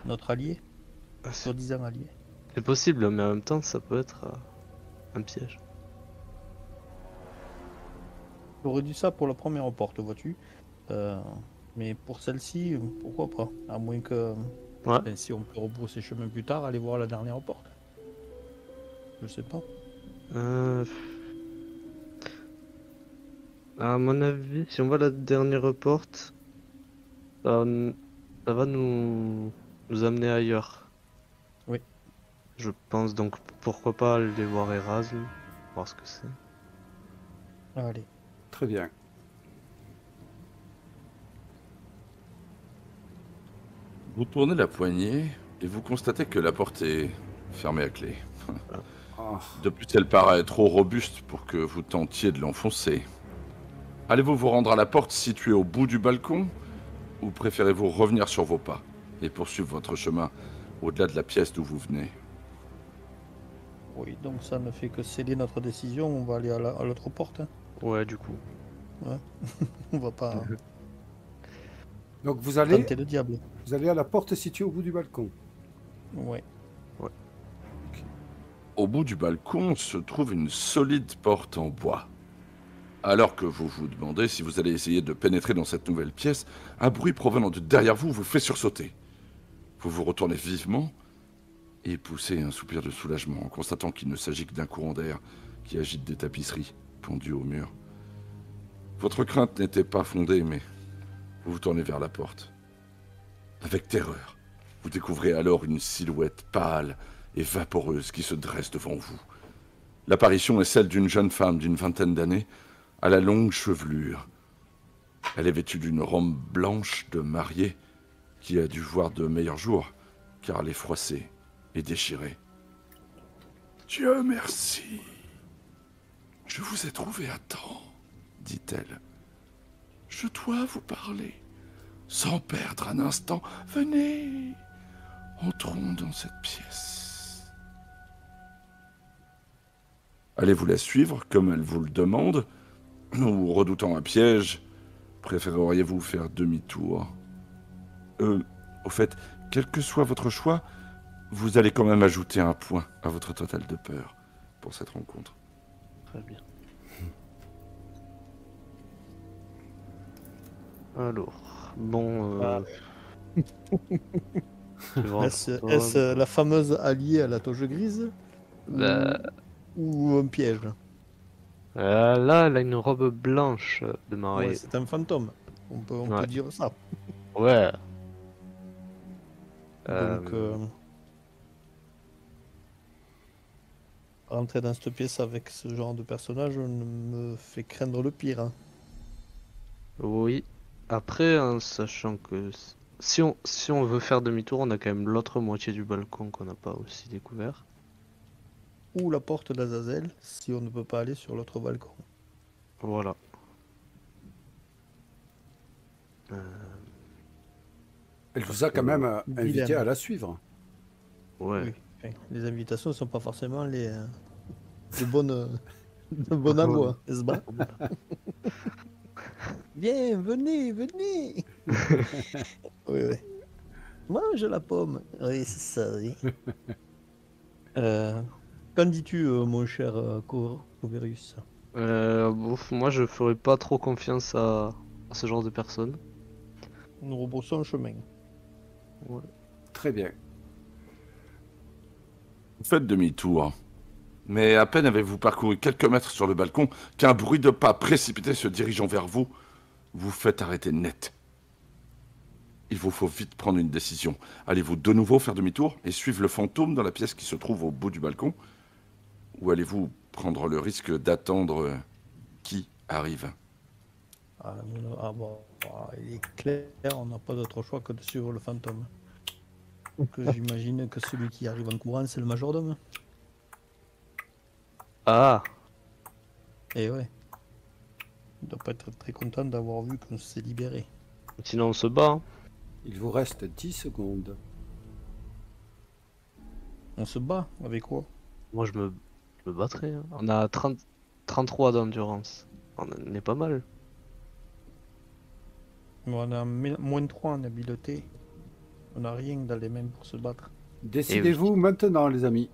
Notre allié,
C'est
soi-disant allié.
c'est possible, mais en même temps, ça peut être un piège.
J'aurais dit ça pour la première porte, vois-tu. Mais pour celle-ci, pourquoi pas? À moins que,
Ouais.
ben, si on peut rebrousser chemin plus tard, aller voir la dernière porte. Je sais pas.
À mon avis, si on va à la dernière porte, ça va nous amener ailleurs.
Oui.
Je pense donc pourquoi pas aller voir Erasme, voir ce que c'est.
Allez.
Très bien.
Vous tournez la poignée et vous constatez que la porte est fermée à clé.
Ah,
De plus, elle paraît trop robuste pour que vous tentiez de l'enfoncer. Allez-vous vous rendre à la porte située au bout du balcon ou préférez-vous revenir sur vos pas et poursuivre votre chemin au-delà de la pièce d'où vous venez?
Oui, donc ça ne fait que céder notre décision. On va aller à l'autre porte, hein.
Ouais, du coup.
On va pas
donc vous allez
tenter le diable.
à la porte située au bout du balcon.
Ouais.
Au bout du balcon se trouve une solide porte en bois. Alors que vous vous demandez si vous allez essayer de pénétrer dans cette nouvelle pièce, un bruit provenant de derrière vous fait sursauter. Vous vous retournez vivement et poussez un soupir de soulagement en constatant qu'il ne s'agit que d'un courant d'air qui agite des tapisseries pendues au mur. Votre crainte n'était pas fondée, mais vous vous tournez vers la porte. Avec terreur, vous découvrez alors une silhouette pâle et vaporeuse qui se dresse devant vous. L'apparition est celle d'une jeune femme d'une vingtaine d'années, à la longue chevelure. Elle est vêtue d'une robe blanche de mariée qui a dû voir de meilleurs jours, car elle est froissée et déchirée. « Dieu merci. Je vous ai trouvé à temps, dit-elle. Je dois vous parler. Sans perdre un instant, venez, entrons dans cette pièce. » Allez-vous la suivre comme elle vous le demande, ou redoutant un piège, préféreriez-vous faire demi-tour? Au fait, quel que soit votre choix, vous allez quand même ajouter un point à votre total de peur pour cette rencontre.
Très bien. Alors, bon...
Est-ce la fameuse alliée à la toge grise
Bah,
ou un piège?
là, elle a une robe blanche de mariée.
Ouais, c'est un fantôme. On
Ouais.
peut dire ça.
Ouais.
Donc, rentrer dans cette pièce avec ce genre de personnage me fait craindre le pire. Hein.
Oui. Après, en sachant que si on veut faire demi-tour, on a quand même l'autre moitié du balcon qu'on n'a pas aussi découvert.
Ou la porte d'Azazel, si on ne peut pas aller sur l'autre balcon.
Voilà.
Elle vous a quand même invité
dilemme.
à la suivre.
Ouais.
Oui. Enfin, les invitations ne sont pas forcément les bonnes de bonne aloi, n'est-ce pas? Viens, venez, venez. Oui, oui. Mange la pomme. Oui, c'est ça, oui. Qu'en dis-tu, mon cher Coverius?
Moi, je ferais pas trop confiance à ce genre de personnes.
Nous rebroussons le chemin.
Ouais.
Très bien.
Vous faites demi-tour. Mais à peine avez-vous parcouru quelques mètres sur le balcon qu'un bruit de pas précipité se dirigeant vers vous vous fait arrêter net. Il vous faut vite prendre une décision. Allez-vous de nouveau faire demi-tour et suivre le fantôme dans la pièce qui se trouve au bout du balcon? Ou allez-vous prendre le risque d'attendre qui arrive?
Bon, il est clair, on n'a pas d'autre choix que de suivre le fantôme. Que j'imagine que celui qui arrive en courant, c'est le majordome.
Ah,
Et ouais. Il doit pas être très content d'avoir vu qu'on s'est libéré.
sinon on se bat. Hein.
Il vous reste 10 secondes.
On se bat avec quoi?
Moi, je me battrais. Hein. On a 33 d'endurance. On est pas mal.
On a moins 3 en habileté. On n'a rien dans les mains pour se battre.
Décidez-vous maintenant, les amis.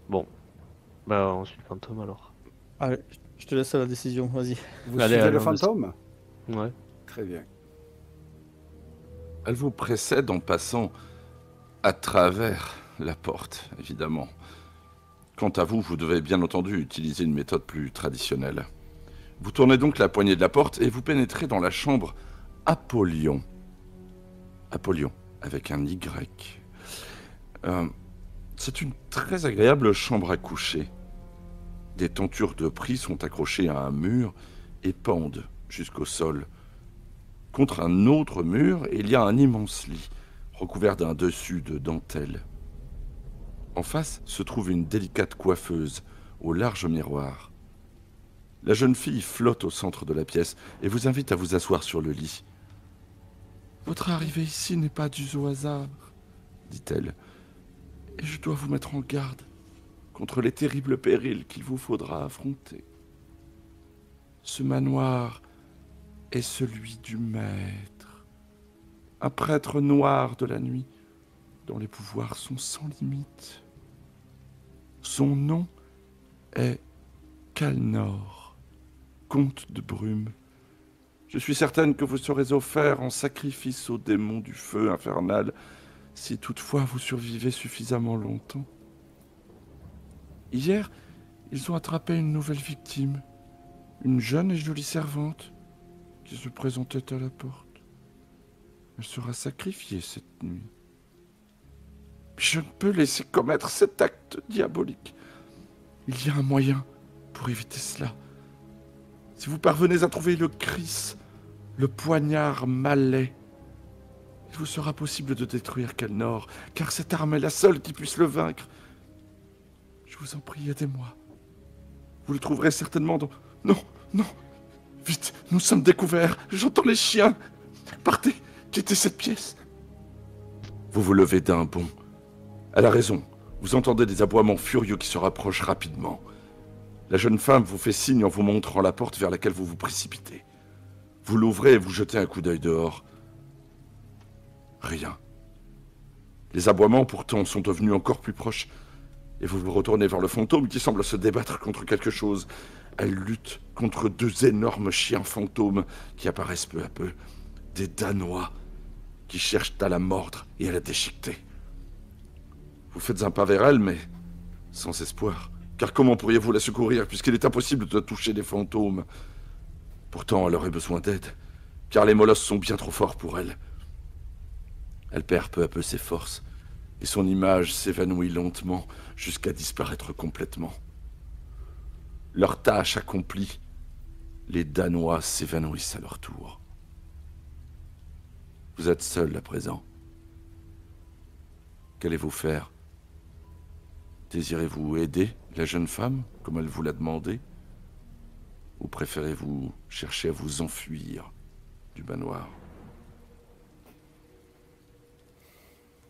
Bon. Bah, on suit le fantôme alors.
Allez, je te laisse la décision, vas-y.
Vous
Allez,
suivez le
on
fantôme?
Ouais.
Très bien.
Elle vous précède en passant à travers la porte, évidemment. Quant à vous, vous devez bien entendu utiliser une méthode plus traditionnelle. Vous tournez donc la poignée de la porte et vous pénétrez dans la chambre Apollyon. Apollyon, avec un Y. C'est une très agréable chambre à coucher. Des tentures de prix sont accrochées à un mur et pendent jusqu'au sol. Contre un autre mur, il y a un immense lit, recouvert d'un dessus de dentelle. En face se trouve une délicate coiffeuse au large miroir. La jeune fille flotte au centre de la pièce et vous invite à vous asseoir sur le lit. « Votre arrivée ici n'est pas due au hasard, dit-elle, et je dois vous mettre en garde contre les terribles périls qu'il vous faudra affronter. Ce manoir est celui du maître, un prêtre noir de la nuit dont les pouvoirs sont sans limite. Son nom est Calnor, comte de Brume. Je suis certaine que vous serez offert en sacrifice aux démons du feu infernal, si toutefois vous survivez suffisamment longtemps. Hier, ils ont attrapé une nouvelle victime, une jeune et jolie servante qui se présentait à la porte. Elle sera sacrifiée cette nuit. Je ne peux laisser commettre cet acte diabolique. Il y a un moyen pour éviter cela. Si vous parvenez à trouver le Chris, le poignard malais, il vous sera possible de détruire Calnor, car cette arme est la seule qui puisse le vaincre. Je vous en prie, aidez-moi. Vous le trouverez certainement dans... Non, non. Vite, nous sommes découverts. J'entends les chiens. Partez, quittez cette pièce. Vous vous levez d'un bond. Elle a raison. Vous entendez des aboiements furieux qui se rapprochent rapidement. La jeune femme vous fait signe en vous montrant la porte vers laquelle vous vous précipitez. Vous l'ouvrez et vous jetez un coup d'œil dehors. Rien. Les aboiements, pourtant, sont devenus encore plus proches. Et vous vous retournez vers le fantôme qui semble se débattre contre quelque chose. Elle lutte contre deux énormes chiens fantômes qui apparaissent peu à peu. Des Danois qui cherchent à la mordre et à la déchiqueter. Vous faites un pas vers elle, mais sans espoir. Car comment pourriez-vous la secourir, puisqu'il est impossible de toucher les fantômes? Pourtant, elle aurait besoin d'aide, car les molosses sont bien trop forts pour elle. Elle perd peu à peu ses forces, et son image s'évanouit lentement jusqu'à disparaître complètement. Leur tâche accomplie, les Danois s'évanouissent à leur tour. Vous êtes seul à présent. Qu'allez-vous faire? Désirez-vous aider la jeune femme, comme elle vous l'a demandé? Ou préférez-vous chercher à vous enfuir du manoir?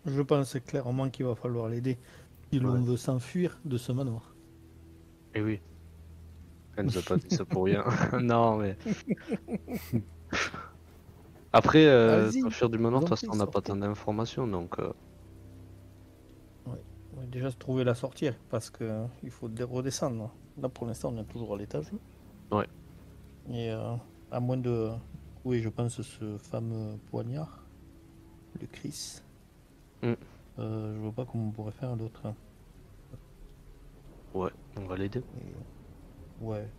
Je pense clairement qu'il va falloir l'aider si l'on
Ouais.
veut s'enfuir de ce manoir.
Et oui. Elle nous a pas dit ça pour rien. Non, mais. Après,
Allez-y,
s'enfuir du manoir, de
vous en
toute façon, on
prie,
n'a pas
sortez.
tant d'informations, donc.
Ouais, déjà se trouver la sortie, parce que il faut redescendre. Là pour l'instant on est toujours à l'étage.
Ouais.
Et à moins de trouver, je pense, ce fameux poignard, le Chris.
Mm.
Je vois pas comment on pourrait faire d'autre.
Ouais, on va l'aider.
Et, ouais.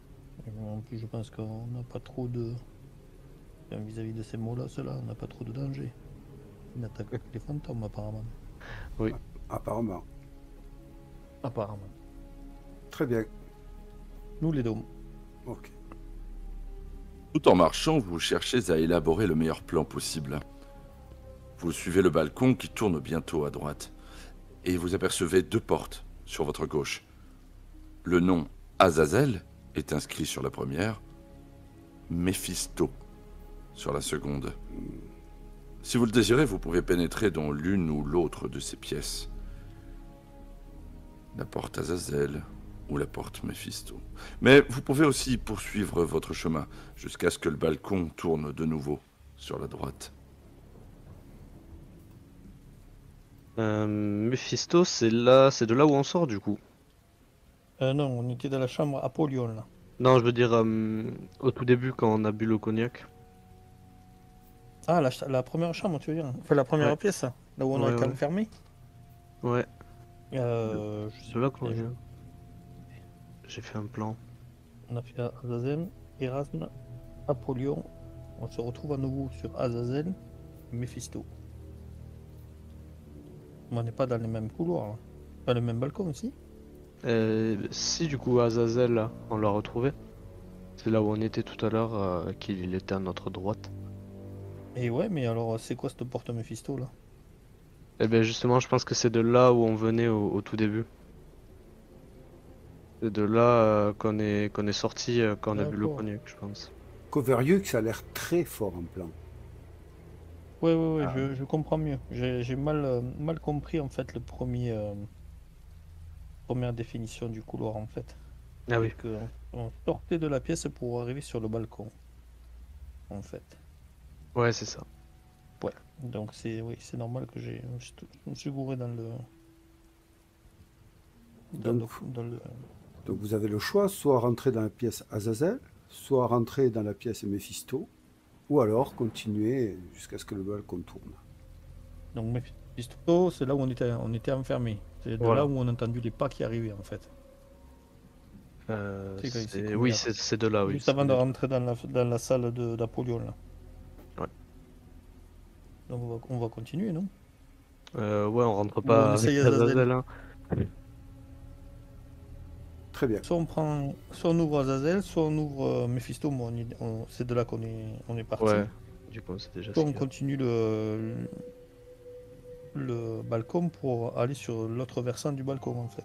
Et en plus je pense qu'on n'a pas trop de... Enfin, vis-à-vis de ces molosses là, on n'a pas trop de danger. Ils n'attaquent que les fantômes apparemment.
Apparemment.
Apparemment.
Très bien.
Nous les dômes.
Ok.
Tout en marchant, vous cherchez à élaborer le meilleur plan possible. Vous suivez le balcon qui tourne bientôt à droite, et vous apercevez deux portes sur votre gauche. Le nom Azazel est inscrit sur la première, Méphisto sur la seconde. Si vous le désirez, vous pouvez pénétrer dans l'une ou l'autre de ces pièces. La porte Azazel ou la porte Méphisto. Mais vous pouvez aussi poursuivre votre chemin jusqu'à ce que le balcon tourne de nouveau sur la droite.
Mephisto, c'est là, c'est de là où on sort du coup.
Non, on était dans la chambre Apollyon là.
Non, je veux dire au tout début quand on a bu le cognac.
Ah, la première chambre, tu veux dire? Enfin, la première
Ouais.
pièce, là où on a
Ouais,
été
ouais.
enfermé.
Ouais,
Je sais
c'est là
pas,
qu'on vient. J'ai fait un plan.
on a fait Azazel, Erasme, Apollyon. On se retrouve à nouveau sur Azazel, Mephisto. On n'est pas dans les mêmes couloirs, là. Pas le même balcon aussi.
Si du coup Azazel, là, on l'a retrouvé. C'est là où on était tout à l'heure, qu'il était à notre droite.
Et ouais, mais alors c'est quoi cette porte Mephisto là?
Et bien justement, je pense que c'est de là où on venait au tout début. C'est de là qu'on est sorti quand on a bu le
D'accord.
cognac, je pense.
Coverieux, ça a l'air très fort en plan.
Ouais,
Ah.
je comprends mieux. J'ai mal compris en fait le première définition du couloir en fait.
Ah oui.
C'est que on sortait de la pièce pour arriver sur le balcon. En fait.
Ouais, c'est ça.
Ouais. Donc c'est normal que je me suis gouré dans
Donc vous avez le choix, soit rentrer dans la pièce Azazel, soit rentrer dans la pièce Méphisto, ou alors continuer jusqu'à ce que le balcon tourne.
Donc Mephisto, c'est là où on était enfermé. C'est de
Voilà.
là où on a entendu les pas qui arrivaient en fait. C'est quand il s'est
Oui,
couvert.
c'est de là, oui.
Juste avant de rentrer dans la salle d'Apollyon là.
Ouais.
Donc on va continuer, non?
Ouais, on rentre
on
pas avec
essaye Azazel.
Azazel, hein.
Très bien.
Soit on ouvre Azazel, soit on ouvre Mephisto, mais c'est de là qu'on est parti.
Ouais, du coup, c'est déjà
Soit
ce
on
qu'il y a.
continue le balcon pour aller sur l'autre versant du balcon en fait.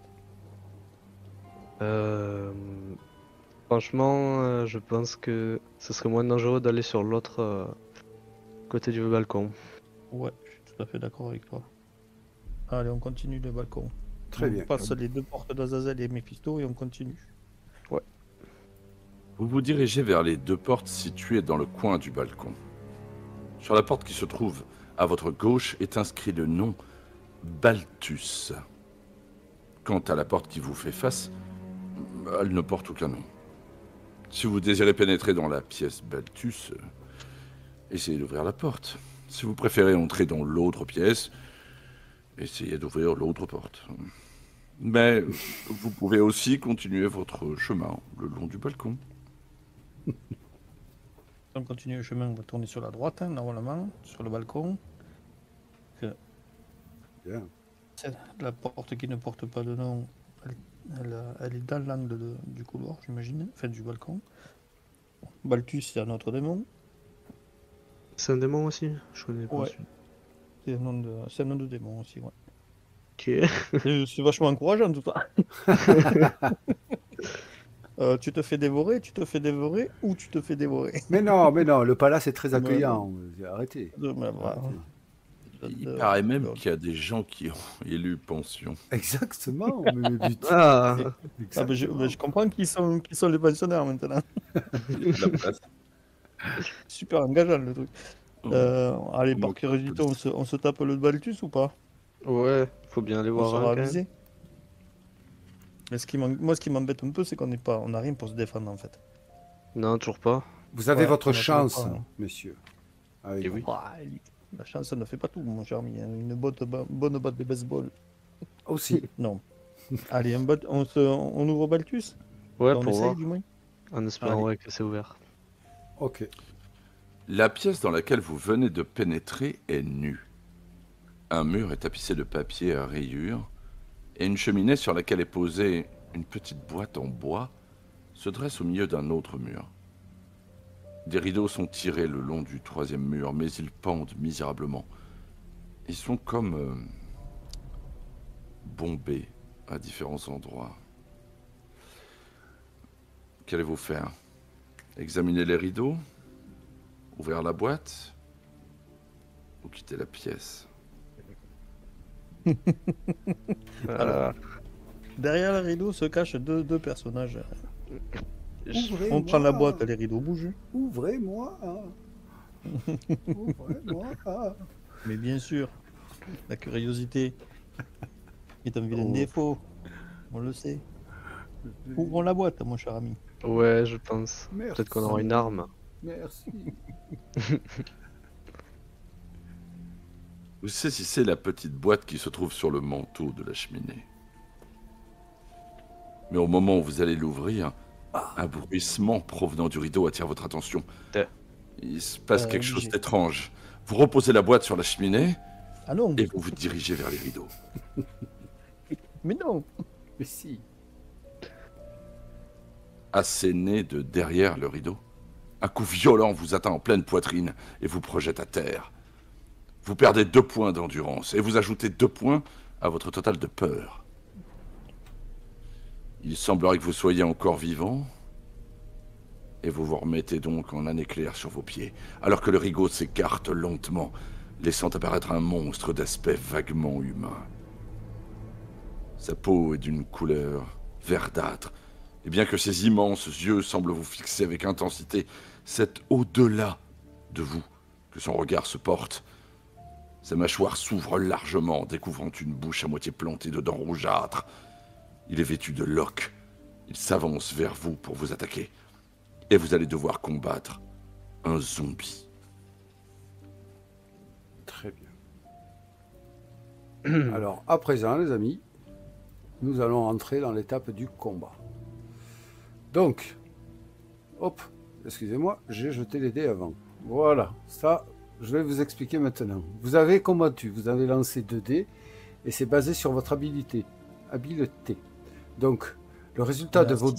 Franchement, je pense que ce serait moins dangereux d'aller sur l'autre côté du balcon.
Ouais, je suis tout à fait d'accord avec toi. Allez, on continue le balcon.
Très bien.
On passe les deux portes d'Azazel et Mephisto et on continue.
Vous vous dirigez vers les deux portes situées dans le coin du balcon. Sur la porte qui se trouve à votre gauche est inscrit le nom Balthus. Quant à la porte qui vous fait face, elle ne porte aucun nom. Si vous désirez pénétrer dans la pièce Balthus, essayez d'ouvrir la porte. Si vous préférez entrer dans l'autre pièce, essayez d'ouvrir l'autre porte. Mais vous pouvez aussi continuer votre chemin le long du balcon.
On continue le chemin, on va tourner sur la droite, hein, normalement, sur le balcon.
Bien.
C'est la porte qui ne porte pas de nom, elle est dans l'angle du couloir, j'imagine, enfin du balcon. Balthus, c'est un autre démon.
C'est un démon aussi? Je connais pas
Ouais.
celui.
C'est un nom de démon aussi, ouais.
Ok.
C'est vachement encourageant tout ça. Tu te fais dévorer ou tu te fais dévorer.
Mais non, le palace est très accueillant. Arrêtez.
Il paraît même qu'il y a des gens qui ont élu pension.
Exactement. Mais but.
Ah,
Je comprends qui sont les pensionnaires maintenant.
La place.
Super engageant le truc. Allez, par
manque
curiosité,
de
on se tape le Balthus ou pas?
ouais, faut bien aller
On
voir
sera
un quand même.
avisé. Mais ce qui m'embête un peu, c'est on n'a rien pour se défendre en fait.
Non, toujours pas.
Vous avez
Ouais,
votre
on a
chance,
toujours pas, hein.
monsieur. Avec
Et
vous.
oui.
La chance, ça ne fait pas tout, mon cher ami. Une bonne batte de baseball.
Aussi.
Non. Allez, on ouvre Balthus?
Ouais,
On
pour
essaye
voir.
du moins.
En espérant
Allez.
ouais, que c'est ouvert.
Ok.
La pièce dans laquelle vous venez de pénétrer est nue. Un mur est tapissé de papier à rayures et une cheminée sur laquelle est posée une petite boîte en bois se dresse au milieu d'un autre mur. Des rideaux sont tirés le long du troisième mur, mais ils pendent misérablement. Ils sont comme bombés à différents endroits. Qu'allez-vous faire? Examiner les rideaux? Ouvrir la boîte? Ou quitter la pièce?
Derrière le rideau se cachent deux personnages.
Ouvrez-moi.
On prend la boîte, les rideaux bougent.
Ouvrez-moi. Ouvrez-moi.
Mais bien sûr, la curiosité est un vilain
Oh.
défaut. On le sait. Ouvrons la boîte, mon cher ami.
Ouais, je pense.
Merci.
Peut-être qu'on aura une arme.
Merci.
Vous saisissez la petite boîte qui se trouve sur le manteau de la cheminée. Mais au moment où vous allez l'ouvrir, un bruissement provenant du rideau attire votre attention. Il se passe quelque chose
j'ai-
d'étrange. Vous reposez la boîte sur la cheminée
Ah non,
et vous vous dirigez vers les rideaux.
mais non.
Mais si.
Asséné de derrière le rideau, un coup violent vous atteint en pleine poitrine et vous projette à terre. Vous perdez 2 points d'endurance et vous ajoutez 2 points à votre total de peur. Il semblerait que vous soyez encore vivant et vous vous remettez donc en un éclair sur vos pieds, alors que le rideau s'écarte lentement, laissant apparaître un monstre d'aspect vaguement humain. Sa peau est d'une couleur verdâtre, et bien que ses immenses yeux semblent vous fixer avec intensité, c'est au-delà de vous que son regard se porte. Sa mâchoire s'ouvre largement, découvrant une bouche à moitié plantée de dents rougeâtres. Il est vêtu de loques. Il s'avance vers vous pour vous attaquer. Et vous allez devoir combattre un zombie.
Très bien. Alors, à présent, les amis, nous allons entrer dans l'étape du combat. Donc, hop, excusez-moi, j'ai jeté les dés avant. Voilà, ça, je vais vous expliquer maintenant. Vous avez combattu, vous avez lancé 2 dés, et c'est basé sur votre habileté. Donc, le résultat de vos...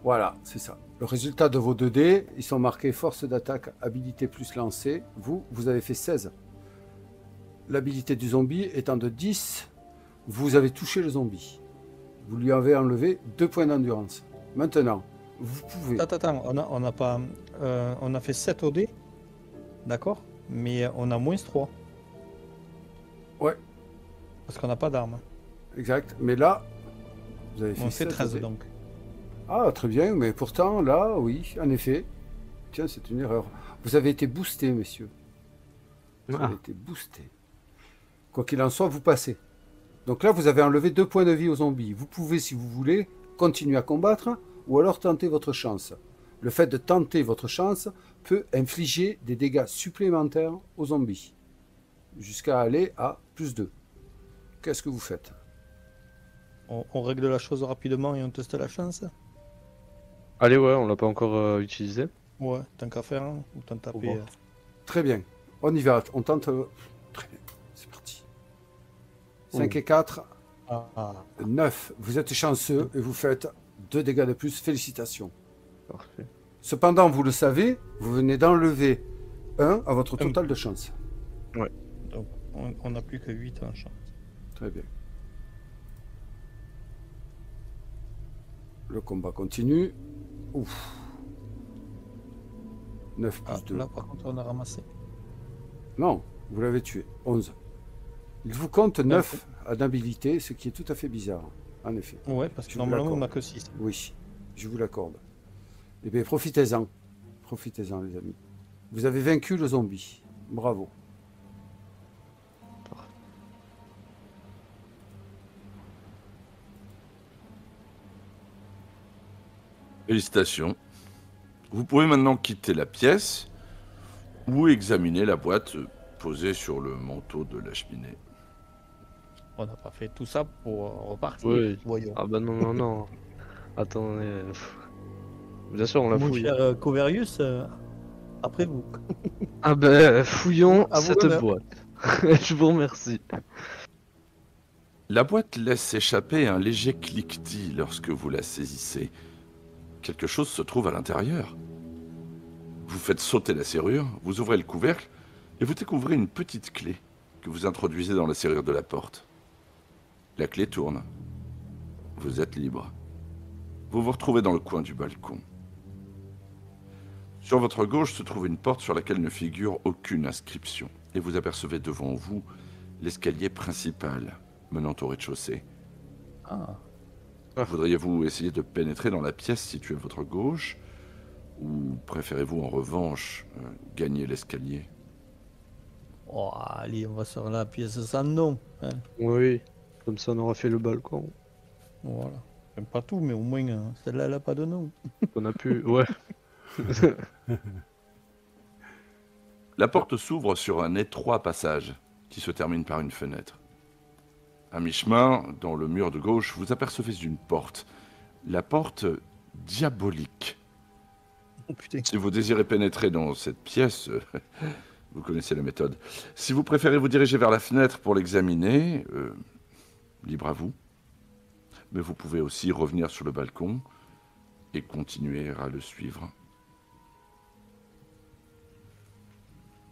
Voilà, c'est ça. Le résultat de vos 2 dés, ils sont marqués force d'attaque, habilité plus lancé. Vous avez fait 16. L'habilité du zombie étant de 10, vous avez touché le zombie. Vous lui avez enlevé 2 points d'endurance. Maintenant, vous pouvez...
Attends, on a pas... on a fait 7 au dé, d'accord? Mais on a moins 3.
Ouais.
Parce qu'on n'a pas d'armes.
Exact. Mais là, vous avez fait
On fait
7
13
dés.
donc.
Ah, très bien. Mais pourtant, là, oui, en effet. Tiens, c'est une erreur. Vous avez été boosté, messieurs. Vous avez été boosté. Quoi qu'il en soit, vous passez. Donc là, vous avez enlevé 2 points de vie aux zombies. Vous pouvez, si vous voulez, continuer à combattre ou alors tenter votre chance. Le fait de tenter votre chance peut infliger des dégâts supplémentaires aux zombies. Jusqu'à aller à plus 2. Qu'est-ce que vous faites?
On règle la chose rapidement et on teste la chance.
Allez, ouais, on l'a pas encore utilisé.
Ouais, tant qu'à faire, hein, autant taper.
voir.
Très bien. On y va. On tente... Très bien. C'est parti. 5 et 4,
Ah,
9. Vous êtes chanceux et vous faites 2 dégâts de plus. Félicitations.
Parfait.
Cependant, vous le savez, vous venez d'enlever 1 à votre total de chance.
donc on n'a plus que 8 en chance.
Très bien. Le combat continue. Ouf. 9 plus
Ah,
2.
là par contre on a ramassé.
Non, vous l'avez tué. 11. Il vous compte 9 à d'habilité, ce qui est tout à fait bizarre. En effet.
Ouais, parce que
Je vous
normalement on
l'accorde.
n'a que 6.
Oui, je vous l'accorde. Eh bien, profitez-en. Profitez-en, les amis. Vous avez vaincu le zombie. Bravo.
Félicitations. Vous pouvez maintenant quitter la pièce ou examiner la boîte posée sur le manteau de la cheminée.
On n'a pas fait tout ça pour repartir.
Oui.
Voyons.
Ah bah non, non, non. Attendez. Bien sûr, on la
Mon
fouille.
cher Coverius, après vous.
Ah bah, fouillons
À vous
cette
l'honneur.
boîte. Je vous remercie.
La boîte laisse échapper un léger cliquetis lorsque vous la saisissez. Quelque chose se trouve à l'intérieur. Vous faites sauter la serrure, vous ouvrez le couvercle et vous découvrez une petite clé que vous introduisez dans la serrure de la porte. La clé tourne. Vous êtes libre. Vous vous retrouvez dans le coin du balcon. Sur votre gauche se trouve une porte sur laquelle ne figure aucune inscription et vous apercevez devant vous l'escalier principal menant au rez-de-chaussée.
Ah.
Voudriez-vous essayer de pénétrer dans la pièce située à votre gauche ou préférez-vous en revanche gagner l'escalier?
Oh, allez, on va sur la pièce sans nom. Hein.
Oui, comme ça on aura fait le balcon.
Voilà. J'aime pas tout, mais au moins celle-là, elle a pas de nom.
On a pu. Ouais.
La porte s'ouvre sur un étroit passage qui se termine par une fenêtre. À mi-chemin, dans le mur de gauche, vous apercevez une porte. La porte diabolique.
Oh putain.
Si vous désirez pénétrer dans cette pièce, vous connaissez la méthode. Si vous préférez vous diriger vers la fenêtre pour l'examiner, libre à vous. Mais vous pouvez aussi revenir sur le balcon et continuer à le suivre.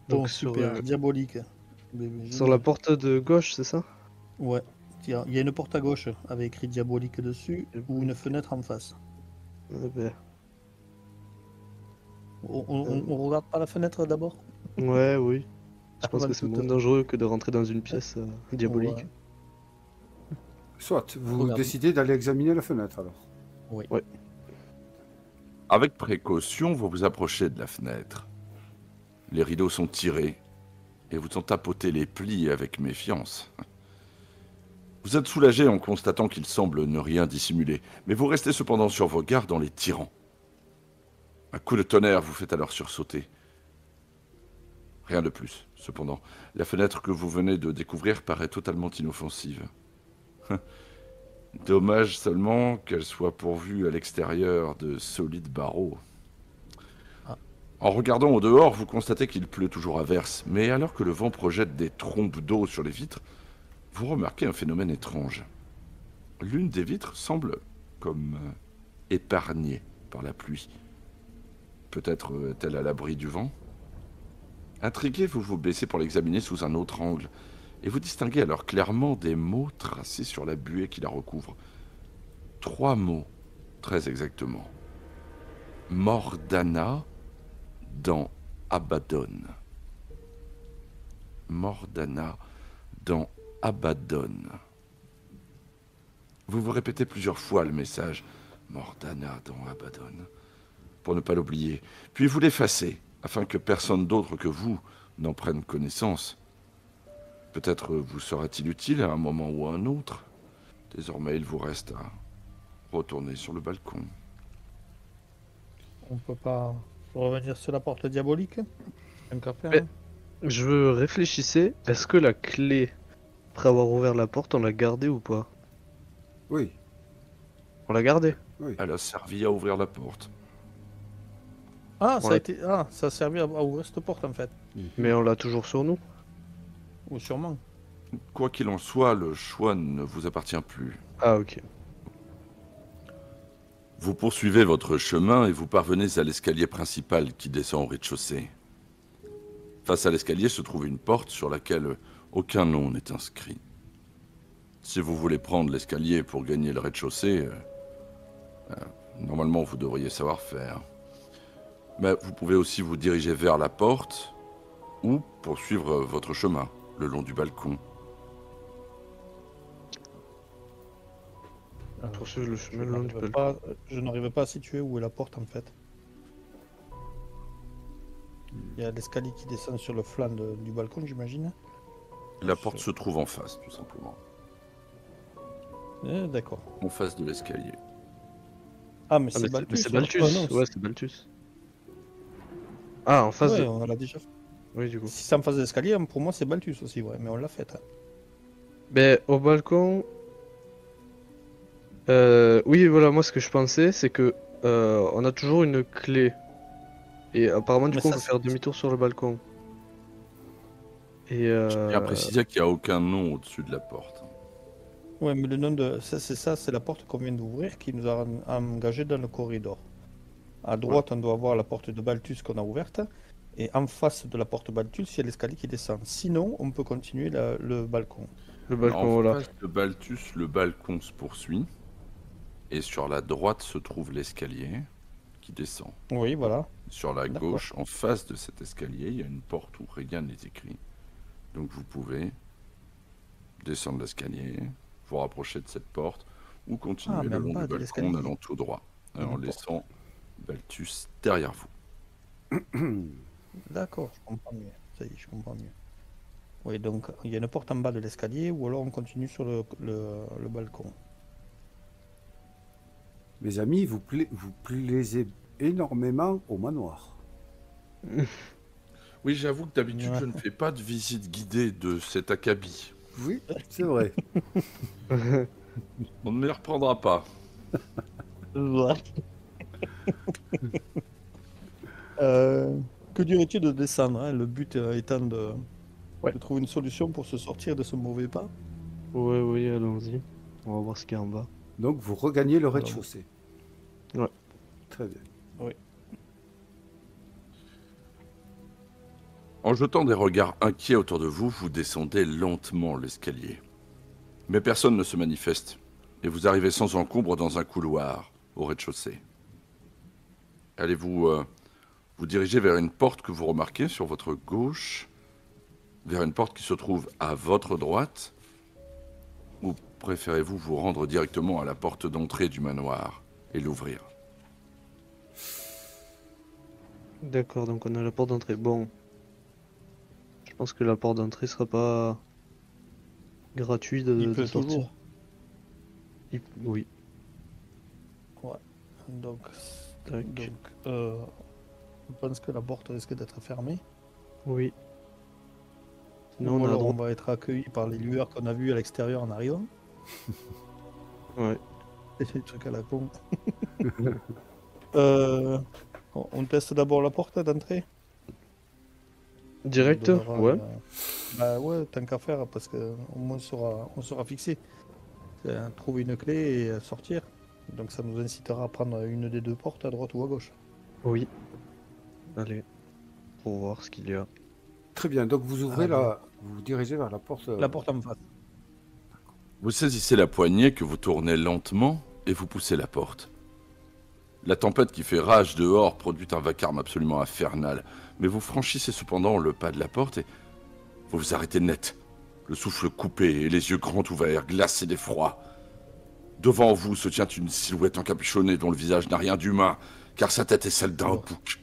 Bon,
Donc, sur,
super, diabolique.
Sur la porte de gauche, c'est ça?
Ouais. Tiens, il y a une porte à gauche avec écrit diabolique dessus ou une fenêtre en face.
Ah bah.
On regarde pas la fenêtre d'abord?
Ouais, oui. Je
Ah,
pense
bah,
que c'est
tout-
moins dangereux que de rentrer dans une pièce diabolique.
Ouais.
Soit, vous
Regarde.
décidez d'aller examiner la fenêtre alors.
Oui.
Ouais.
Avec précaution, vous vous approchez de la fenêtre. Les rideaux sont tirés et vous en tapotez les plis avec méfiance. Vous êtes soulagé en constatant qu'il semble ne rien dissimuler, mais vous restez cependant sur vos gardes en les tirant. Un coup de tonnerre vous fait alors sursauter. Rien de plus, cependant. La fenêtre que vous venez de découvrir paraît totalement inoffensive. Dommage seulement qu'elle soit pourvue à l'extérieur de solides barreaux.
Ah.
En regardant au dehors, vous constatez qu'il pleut toujours à verse, mais alors que le vent projette des trombes d'eau sur les vitres, vous remarquez un phénomène étrange. L'une des vitres semble comme épargnée par la pluie. Peut-être est-elle à l'abri du vent? Intrigué, vous vous baissez pour l'examiner sous un autre angle, et vous distinguez alors clairement des mots tracés sur la buée qui la recouvre. 3 mots, très exactement. Mordana dans Abaddon. Mordana dans Abaddon. Vous vous répétez plusieurs fois le message Mordana dans Abaddon pour ne pas l'oublier, puis vous l'effacez afin que personne d'autre que vous n'en prenne connaissance. Peut-être vous sera-t-il utile à un moment ou à un autre. Désormais, il vous reste à retourner sur le balcon.
On peut pas revenir sur la porte diabolique? Un café,
Mais-
hein.
Je réfléchissais, est-ce que la clé, après avoir ouvert la porte, on l'a gardée ou pas?
Oui,
On l'a gardée.
oui.
Elle a servi à ouvrir la porte.
Ah,
On
ça a
l'a-
été... ah, ça a servi à ouvrir cette porte en fait.
Mais on l'a toujours sur nous.
Ou sûrement.
Quoi qu'il en soit, le choix ne vous appartient plus.
Ah ok.
Vous poursuivez votre chemin et vous parvenez à l'escalier principal qui descend au rez-de-chaussée. Face à l'escalier se trouve une porte sur laquelle aucun nom n'est inscrit. Si vous voulez prendre l'escalier pour gagner le rez-de-chaussée, normalement vous devriez savoir faire. Mais vous pouvez aussi vous diriger vers la porte ou poursuivre votre chemin le long du balcon.
Poursuivre le
Je
chemin le long du
n'arrive
balcon.
pas, je n'arrive pas à situer où est la porte en fait. Il y a l'escalier qui descend sur le flanc du balcon, j'imagine.
La porte se trouve en face, tout simplement.
D'accord.
En face de l'escalier.
Ah, mais
Ah,
c'est
mais
Balthus.
c'est
là.
Balthus.
Ah, non,
Ouais, c'est Balthus. Ah, en face
ouais,
de...
on l'a déjà fait.
Oui, du coup.
Si c'est en face de l'escalier, pour moi c'est Balthus aussi, ouais, mais on l'a fait. Hein.
Ben, au balcon... oui, voilà, moi ce que je pensais, c'est que on a toujours une clé. Et apparemment, du
Mais
coup, on
ça,
peut faire demi-tour sur le balcon. Et
J'ai bien précisé qu'il n'y a aucun nom au-dessus de la porte.
Ouais, mais le nom de. C'est la porte qu'on vient d'ouvrir qui nous a engagés dans le corridor. À droite, on doit voir la porte de Balthus qu'on a ouverte. Et en face de la porte Balthus, il y a l'escalier qui descend. Sinon, on peut continuer le balcon.
le balcon,
En
voilà.
face de Balthus, le balcon se poursuit. Et sur la droite se trouve l'escalier qui descend.
Oui, voilà.
Sur la
D'accord.
gauche, en face de cet escalier, il y a une porte où rien n'est écrit. Donc vous pouvez descendre l'escalier, vous rapprocher de cette porte, ou continuer
Ah,
le
même
long
pas
du
de
balcon
l'escalier.
en allant tout droit, en
N'importe.
laissant Balthus derrière vous.
D'accord, je comprends mieux. Ça y est, je comprends mieux. Oui, donc il y a une porte en bas de l'escalier ou alors on continue sur le balcon.
Mes amis, vous plaisez énormément au manoir.
Oui, j'avoue que d'habitude,
Ouais.
je ne fais pas de visite guidée de cet acabit.
Oui, c'est vrai.
On ne les reprendra pas.
Que dirais-tu de descendre, hein, le but étant de
Ouais.
trouver une solution pour se sortir de ce mauvais pas.
Ouais, oui, allons-y. On va voir ce qu'il y a en bas.
Donc vous regagnez le
Alors,
rez-de-chaussée.
Ouais.
Très bien.
En jetant des regards inquiets autour de vous, vous descendez lentement l'escalier. Mais personne ne se manifeste, et vous arrivez sans encombre dans un couloir au rez-de-chaussée. Allez-vous vous diriger vers une porte que vous remarquez sur votre gauche, vers une porte qui se trouve à votre droite, ou préférez-vous vous rendre directement à la porte d'entrée du manoir et l'ouvrir?
D'accord, donc on a la porte d'entrée. Bon. Je pense que la porte d'entrée sera pas gratuit
Il
de
peut
sortir.
toujours.
Oui.
Donc,
Tac.
je pense que la porte risque d'être fermée.
Oui. Sinon,
Ou
on a
alors
droit.
on va être accueillis par les lueurs qu'on a vues à l'extérieur en arrivant.
Ouais.
C'est des trucs à la con. Euh, on teste d'abord la porte d'entrée.
Direct?
On donnera,
Ouais.
Bah ouais, tant qu'à faire, parce que au moins on sera fixé. C'est trouver une clé et sortir. Donc ça nous incitera à prendre une des deux portes à droite ou à gauche.
Oui. Allez. Pour voir ce qu'il y a.
Très bien, donc vous ouvrez
Allez.
vous vous dirigez vers la porte.
La porte en face.
Vous saisissez la poignée que vous tournez lentement et vous poussez la porte. La tempête qui fait rage dehors produit un vacarme absolument infernal, mais vous franchissez cependant le pas de la porte et vous vous arrêtez net, le souffle coupé et les yeux grands ouverts, glacés d'effroi. Devant vous se tient une silhouette encapuchonnée dont le visage n'a rien d'humain, car sa tête est celle d'un bouc.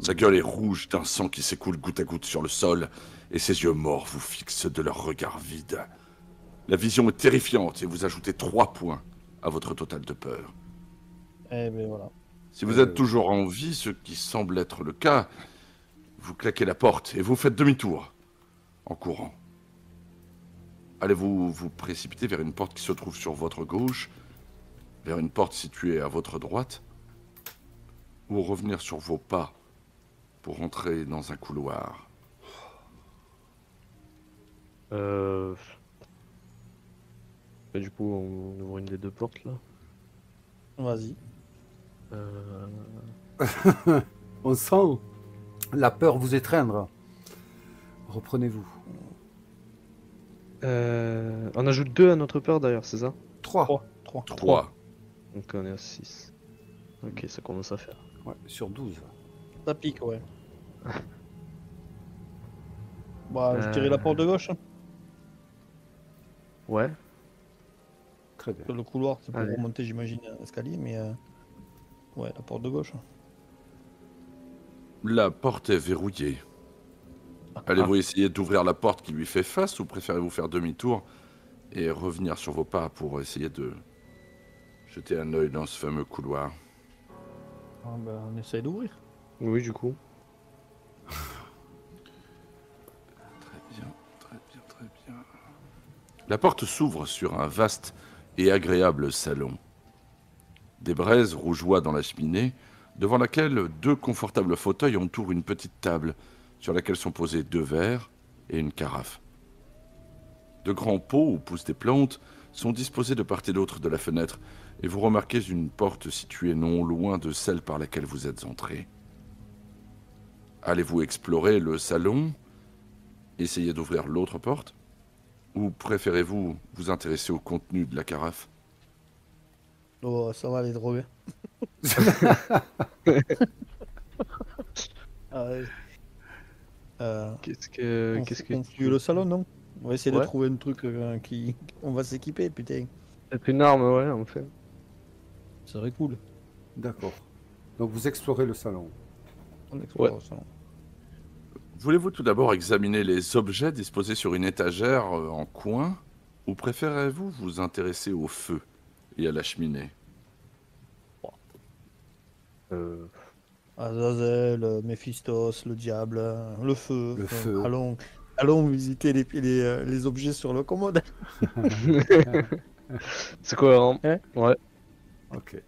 Sa gueule est rouge d'un sang qui s'écoule goutte à goutte sur le sol, et ses yeux morts vous fixent de leur regard vide. La vision est terrifiante et vous ajoutez 3 points à votre total de peur.
Eh ben voilà.
Si vous êtes toujours en vie, ce qui semble être le cas, vous claquez la porte et vous faites demi-tour, en courant. Allez-vous vous précipiter vers une porte qui se trouve sur votre gauche, vers une porte située à votre droite, ou revenir sur vos pas pour entrer dans un couloir?
Bah, du coup, on ouvre une des deux portes là.
Vas-y.
On sent la peur vous étreindre. Reprenez-vous.
On ajoute 2 à notre peur d'ailleurs, c'est ça?
3.
3.
Donc on est à 6. Ok, ça commence à faire.
Ouais, sur 12.
Ça pique, ouais. Bah, je dirais la porte de gauche.
Ouais.
Très bien.
Le couloir, c'est pour
Allez.
remonter, j'imagine, l'escalier, mais ouais, la porte de gauche.
La porte est verrouillée. Allez-vous essayer d'ouvrir la porte qui lui fait face ou préférez-vous faire demi-tour et revenir sur vos pas pour essayer de jeter un œil dans ce fameux couloir?
Ah, ben, on essaye d'ouvrir.
Oui, du coup.
Très bien, très bien, très bien. La porte s'ouvre sur un vaste et agréable salon. Des braises rougeoient dans la cheminée, devant laquelle 2 confortables fauteuils entourent une petite table, sur laquelle sont posés 2 verres et une carafe. De grands pots où poussent des plantes sont disposés de part et d'autre de la fenêtre, et vous remarquez une porte située non loin de celle par laquelle vous êtes entré. Allez-vous explorer le salon, essayer d'ouvrir l'autre porte, ou préférez-vous vous intéresser au contenu de la carafe?
Oh, ça va, les drogués. Ah, ouais. On fouille le salon, non? On va essayer de
Ouais.
trouver un truc qui... On va s'équiper, putain.
Peut-être une arme, ouais, en fait.
Ça serait cool.
D'accord. Donc vous explorez le salon.
On explore
Ouais.
le salon.
Voulez-vous tout d'abord examiner les objets disposés sur une étagère en coin, ou préférez-vous vous intéresser au feu et à la cheminée?
Azazel, Méphistos, le diable, le feu.
Le feu.
Allons visiter les objets sur le commode.
C'est cohérent.
Hein?
Ouais.
Ok.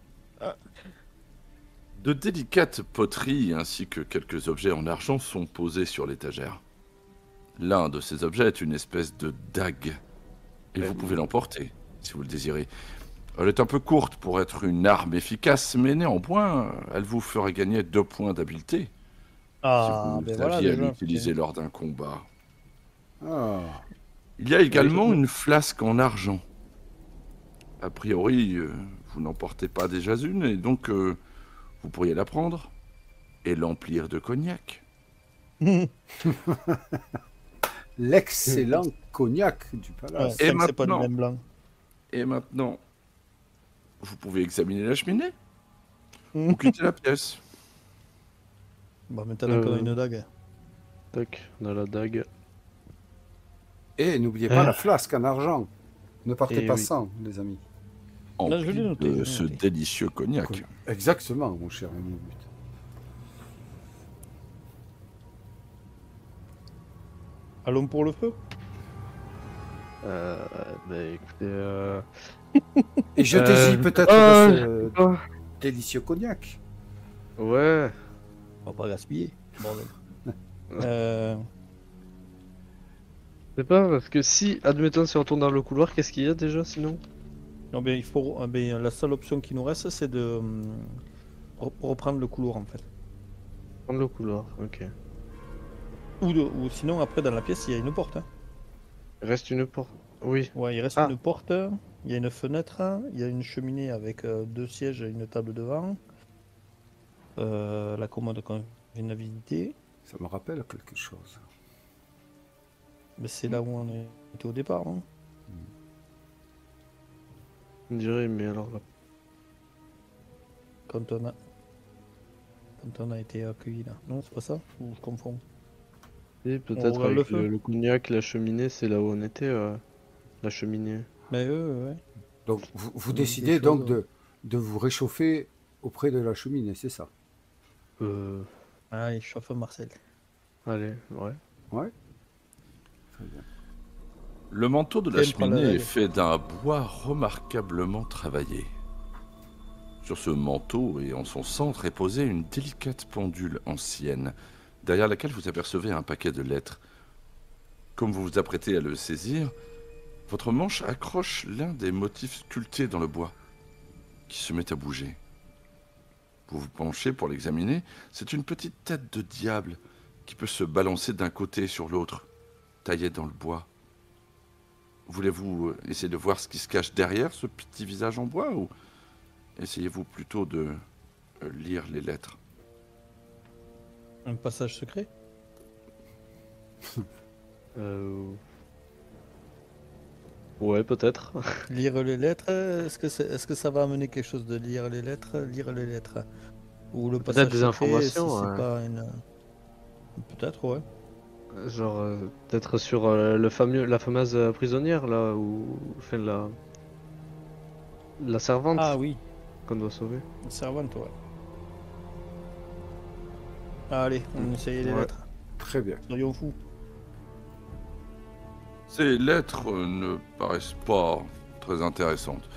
De délicates poteries ainsi que quelques objets en argent sont posés sur l'étagère. L'un de ces objets est une espèce de dague, et vous pouvez l'emporter si vous le désirez. Elle est un peu courte pour être une arme efficace, mais néanmoins, elle vous ferait gagner 2 points d'habileté
Ah,
si
ben
vous
voilà,
aviez à
déjà.
l'utiliser lors d'un combat.
Ah.
Il y a également une flasque en argent. A priori, vous n'en portez pas déjà une, et donc vous pourriez la prendre et l'emplir de cognac.
L'excellent cognac du
Ouais,
palace.
Et
tant que c'est pas du
maintenant-
même blanc.
Et maintenant, vous pouvez examiner la cheminée ou quitter la pièce.
Bah, maintenant qu'on a
Euh.
une dague.
Tac, on a la dague.
Et n'oubliez pas la flasque en argent. Ne partez
Eh
pas
oui.
sans, les amis.
En
Là, je
plus
l'ai noté, je
de
l'ai
ce
noté.
délicieux cognac.
Exactement, mon cher ami.
Allons pour le feu.
Bah écoutez,
Et jetez-y peut-être de ce
oh,
délicieux cognac.
ouais.
On va pas gaspiller. Bordel.
Je sais pas, parce que si, admettons, si on retourne dans le couloir, qu'est-ce qu'il y a déjà sinon?
Non, ben, il faut, ben, la seule option qui nous reste, c'est de reprendre le couloir en fait.
Prendre le couloir, ok.
Ou sinon, après, dans la pièce, il y a une porte. Hein.
Il reste une porte. Oui.
Ouais, il reste
Ah.
une porte, il y a une fenêtre, il y a une cheminée avec 2 sièges et une table devant. La commode convivialité.
Ça me rappelle quelque chose.
Mais c'est là où on était au départ, non?
On dirait, mais alors là.
Quand on a été accueilli là. Non, c'est pas ça? Ou je confonds?
Et peut-être
regarde le
avec
feu.
le cognac, la cheminée, c'est là où on était, la cheminée.
Mais ouais.
Donc, vous
Il y a
décidez
quelque
donc
chose,
de vous réchauffer auprès de la cheminée, c'est ça?
Ah, il chauffe Marcel.
Allez, ouais.
Ouais. Très bien.
Le manteau de la
Tiens, prends la
cheminée est
règle.
fait d'un bois remarquablement travaillé. Sur ce manteau et en son centre est posée une délicate pendule ancienne, derrière laquelle vous apercevez un paquet de lettres. Comme vous vous apprêtez à le saisir, votre manche accroche l'un des motifs sculptés dans le bois, qui se met à bouger. Vous vous penchez pour l'examiner, c'est une petite tête de diable qui peut se balancer d'un côté sur l'autre, taillée dans le bois. Voulez-vous essayer de voir ce qui se cache derrière ce petit visage en bois, ou essayez-vous plutôt de lire les lettres?
Un passage secret?
Ouais, peut-être.
Lire les lettres, est-ce que ça va amener quelque chose de lire les lettres? Lire les lettres. Ou le
Peut-être
passage
des
secret,
informations,
si c'est
ouais.
pas une... Peut-être, ouais.
Genre, peut-être sur la fameuse prisonnière, là, où. Enfin, la servante
Ah oui,
qu'on doit sauver.
une servante, ouais. Allez, on essaye les
Ouais.
lettres.
Très bien.
Soyons fous.
Ces lettres ne paraissent pas très intéressantes.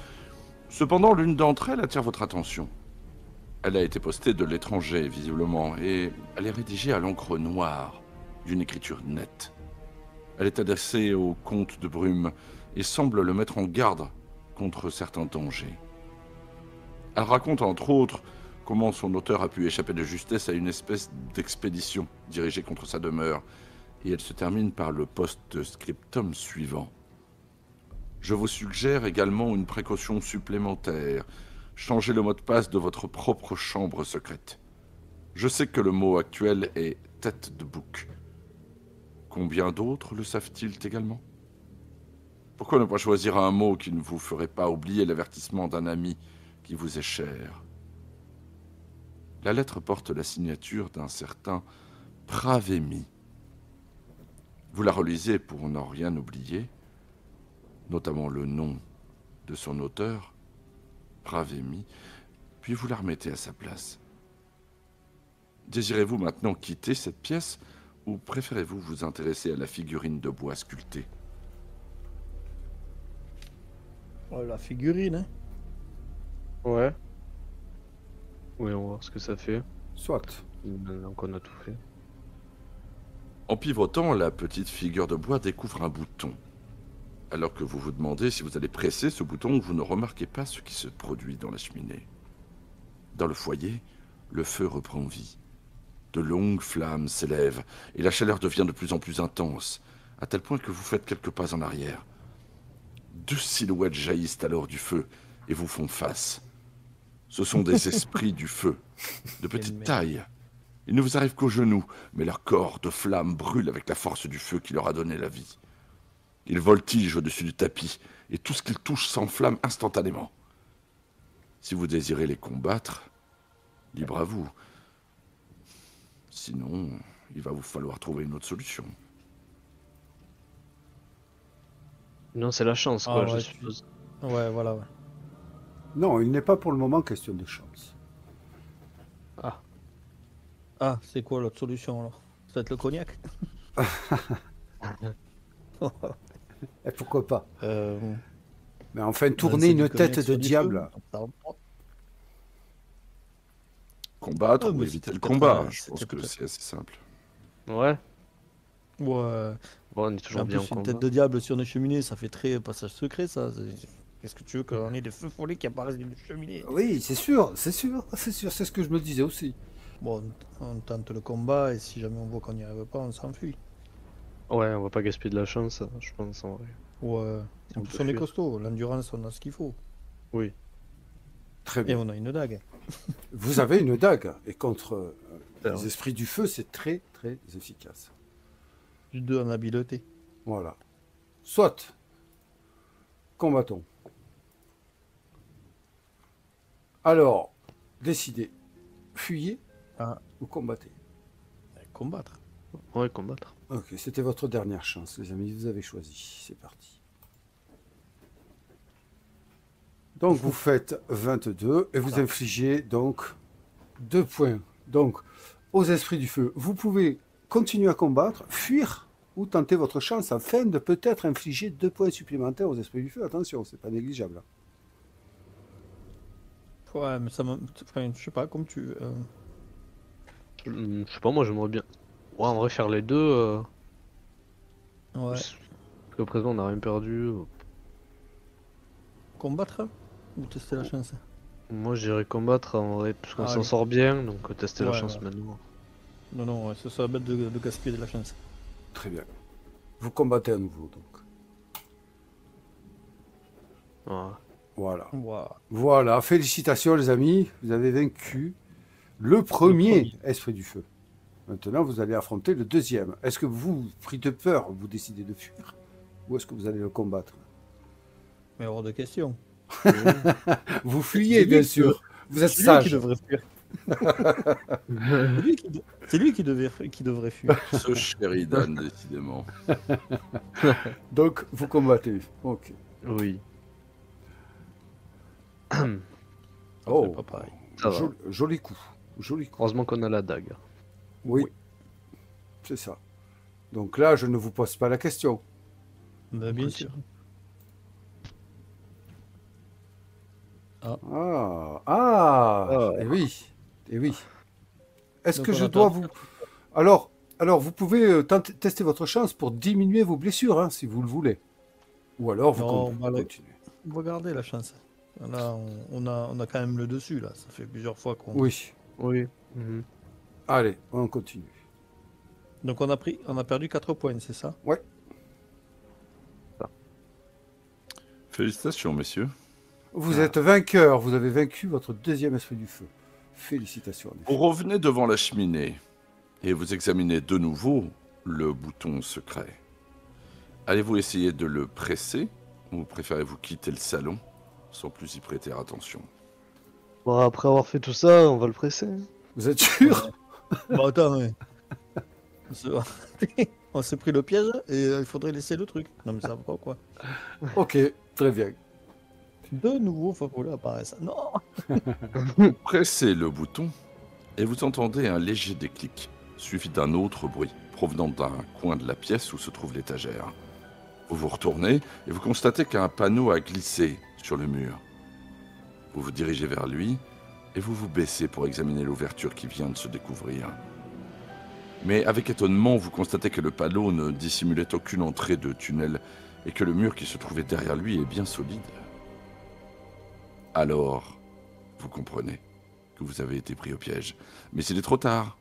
Cependant, l'une d'entre elles attire votre attention. Elle a été postée de l'étranger, visiblement, et elle est rédigée à l'encre noire, d'une écriture nette. Elle est adressée au comte de Brume et semble le mettre en garde contre certains dangers. Elle raconte entre autres comment son auteur a pu échapper de justesse à une espèce d'expédition dirigée contre sa demeure, et elle se termine par le post-scriptum suivant. Je vous suggère également une précaution supplémentaire. Changez le mot de passe de votre propre chambre secrète. Je sais que le mot actuel est tête de bouc. Combien d'autres le savent-ils également? Pourquoi ne pas choisir un mot qui ne vous ferait pas oublier l'avertissement d'un ami qui vous est cher? La lettre porte la signature d'un certain Pravémi. Vous la relisez pour n'en rien oublier, notamment le nom de son auteur, Pravémi, puis vous la remettez à sa place. Désirez-vous maintenant quitter cette pièce ou préférez-vous vous intéresser à la figurine de bois sculptée?
Oh, la figurine, hein.
Ouais. Oui, on va voir ce que ça fait.
Soit.
Maintenant qu'on a tout fait.
En pivotant, la petite figure de bois découvre un bouton. Alors que vous vous demandez si vous allez presser ce bouton, vous ne remarquez pas ce qui se produit dans la cheminée. Dans le foyer, le feu reprend vie. De longues flammes s'élèvent et la chaleur devient de plus en plus intense, à tel point que vous faites quelques pas en arrière. 2 silhouettes jaillissent alors du feu et vous font face. Ce sont des esprits du feu, de petite
merde.
taille. Ils ne vous arrivent qu'aux genoux, mais leur corps de flamme brûle avec la force du feu qui leur a donné la vie. Ils voltigent au-dessus du tapis, et tout ce qu'ils touchent s'enflamme instantanément. Si vous désirez les combattre, libre à vous. Sinon, il va vous falloir trouver une autre solution.
Non, c'est la chance,
Ah
quoi, je
ouais,
suppose.
Ouais, voilà. Ouais.
Non, il n'est pas pour le moment question de chance.
Ah,
Ah, c'est quoi l'autre solution alors? C'est le cognac?
Et pourquoi pas?
euh,
Mais enfin, tourner
Lancer du
une tête
cognac
de
sur du feu?
diable.
Combattre
Ah,
ou
mais
éviter
c'était
le
peut-être
combat, je pense que
peut-être.
c'est assez simple.
ouais.
Ouais.
Bon, on est
Mais
toujours
en
bien
plus,
en
une tête
combat.
de diable sur une cheminée, ça fait très passage secret, ça. Qu'est-ce que tu veux qu'on ait des feux follets qui apparaissent d'une cheminée?
Oui, c'est sûr, c'est sûr, c'est sûr, c'est ce que je me disais aussi.
Bon, on tente le combat et si jamais on voit qu'on n'y arrive pas, on s'enfuit.
Ouais, on va pas gaspiller de la chance, je pense, en vrai.
Ouais.
Si
En
on
plus,
peut
on est
fuir.
costaud. L'endurance, on a ce qu'il faut.
Oui.
Très
Et
bien.
on a une dague.
Vous avez une dague, et contre
C'est
les
vrai.
esprits du feu, c'est très, très efficace.
Du 2 en habileté.
Voilà. Soit, combattons. Alors, décidez. Fuyez
Ah,
ou combattez.
combattre.
Ouais, combattre.
Ok, c'était votre dernière chance, les amis. Vous avez choisi. C'est parti. Donc, vous faites 22 et vous infligez donc 2 points. Donc, aux esprits du feu, vous pouvez continuer à combattre, fuir ou tenter votre chance afin de peut-être infliger 2 points supplémentaires aux esprits du feu. Attention, c'est pas négligeable.
Ouais, mais ça m'a. Enfin, je sais pas, comme tu.
Je sais pas, moi j'aimerais bien. Ouais, en vrai, faire les deux.
Ouais.
Jusqu'à présent, on n'a rien perdu.
Combattre ou tester la chance?
Moi, je dirais combattre en vrai, parce qu'on
Ah,
s'en
allez.
sort bien, donc tester la
Ouais,
chance
voilà.
maintenant.
Non, non, ouais, ce serait bête de gaspiller de la chance.
Très bien. Vous combattez à nouveau, donc.
Ouais.
Voilà.
Wow.
Voilà. Félicitations, les amis. Vous avez vaincu le premier esprit du feu. Maintenant, vous allez affronter le deuxième. Est-ce que vous, pris de peur, vous décidez de fuir? Ou est-ce que vous allez le combattre?
Mais hors de question.
Vous
C'est
fuyez,
lui
bien
qui
sûr. Vous êtes
C'est lui qui
sage.
devrait fuir. C'est lui qui devrait fuir.
Ce Sheridan, décidément.
Donc, vous combattez. Ok.
Oui,
Ça
Oh,
fait pas pareil.
ça va.
Joli coup. Joli coup.
Heureusement qu'on a la dague.
Oui. C'est ça. Donc là, je ne vous pose pas la question.
Bah, bien sûr.
Et oui. Et oui. Est-ce
Donc,
que
on
je
a
dois
perdu.
vous... Alors, vous pouvez tester votre chance pour diminuer vos blessures, hein, si vous le voulez. Ou alors, vous
Non, bah, là-
continuez.
On va garder la chance. Là, on a quand même le dessus, là. Ça fait plusieurs fois qu'on...
Oui.
Oui. Mhm.
Allez, on continue.
Donc on a perdu 4 points, c'est ça?
Ouais.
Félicitations, messieurs.
Vous êtes vainqueur. Vous avez vaincu votre deuxième esprit du feu. Félicitations. en effet.
Vous revenez devant la cheminée et vous examinez de nouveau le bouton secret. Allez-vous essayer de le presser ou préférez-vous quitter le salon sans plus y prêter attention?
Bon, après avoir fait tout ça, on va le presser.
Vous êtes sûr?
Bah attends, mais... on s'est pris le piège et il faudrait laisser le truc. Non mais ça va pas quoi.
Ok, très bien.
De nouveaux favoris apparaissent. Non.
Vous pressez le bouton et vous entendez un léger déclic, suivi d'un autre bruit provenant d'un coin de la pièce où se trouve l'étagère. Vous vous retournez et vous constatez qu'un panneau a glissé sur le mur. Vous vous dirigez vers lui et vous vous baissez pour examiner l'ouverture qui vient de se découvrir. Mais avec étonnement, vous constatez que le panneau ne dissimulait aucune entrée de tunnel et que le mur qui se trouvait derrière lui est bien solide. Alors, vous comprenez que vous avez été pris au piège. Mais il est trop tard,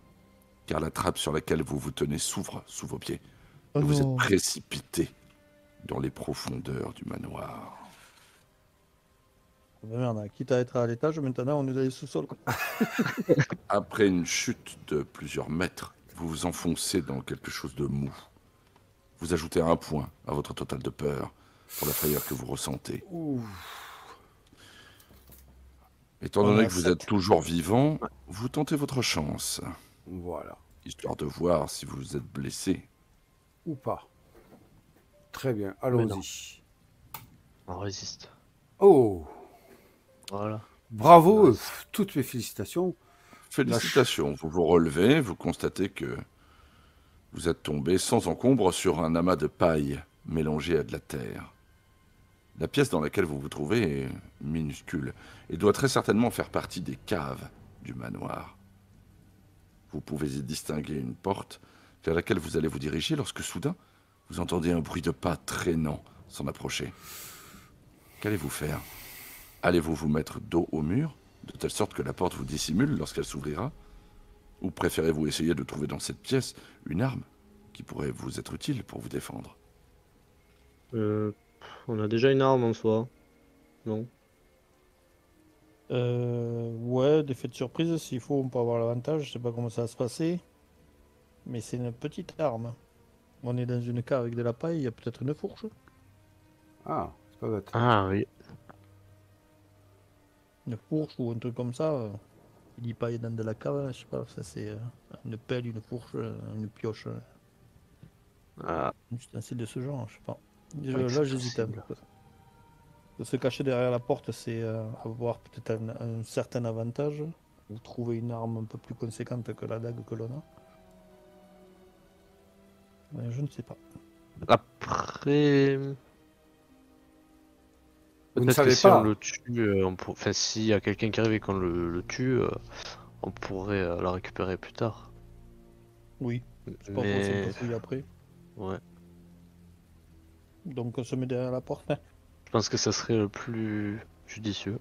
car la trappe sur laquelle vous vous tenez s'ouvre sous vos pieds.
Oh
Et vous
non.
êtes précipité dans les profondeurs du manoir.
Oh, merde, quitte à être à l'étage, maintenant on est dans les sous-sols. Quoi.
Après une chute de plusieurs mètres, vous vous enfoncez dans quelque chose de mou. Vous ajoutez 1 point à votre total de peur pour la frayeur que vous ressentez.
Ouh.
Étant
On
donné
a
que vous
7.
êtes toujours vivant, vous tentez votre chance,
Voilà.
histoire de voir si vous êtes blessé.
Ou pas. Très bien,
Mais non.
allons-y.
On résiste.
Oh,
Voilà.
bravo,
Nice.
toutes mes félicitations.
Félicitations, vous vous relevez, vous constatez que vous êtes tombé sans encombre sur un amas de paille mélangé à de la terre. La pièce dans laquelle vous vous trouvez est minuscule et doit très certainement faire partie des caves du manoir. Vous pouvez y distinguer une porte vers laquelle vous allez vous diriger lorsque soudain vous entendez un bruit de pas traînant s'en approcher. Qu'allez-vous faire? Allez-vous vous mettre dos au mur, de telle sorte que la porte vous dissimule lorsqu'elle s'ouvrira? Ou préférez-vous essayer de trouver dans cette pièce une arme qui pourrait vous être utile pour vous défendre?
On a déjà une arme en soi. Non.
Ouais, d'effet de surprise, s'il faut, on peut avoir l'avantage. Je sais pas comment ça va se passer. Mais c'est une petite arme. On est dans une cave avec de la paille, il y a peut-être une fourche.
Ah, c'est pas bête.
Ah oui.
Une fourche ou un truc comme ça. Il dit paille dans de la cave, je sais pas, ça c'est une pelle, une fourche, une pioche,
Ah,
un ustensile de ce genre, je sais pas.
que c'est
Là j'hésite un
possible.
peu. De se cacher derrière la porte, c'est avoir peut-être un certain avantage. Ou trouver une arme un peu plus conséquente que la dague que l'on a. Mais je ne sais pas.
Après,
Vous ne
peut-être que
savez
si on
pas.
le tue, enfin, s'il y a quelqu'un qui arrive et qu'on le tue, on pourrait la récupérer plus tard.
Oui, c'est pas faux, c'est un peu
Mais
fouillé après.
ouais,
Donc on se met derrière la porte, hein,
je pense que ça serait le plus judicieux.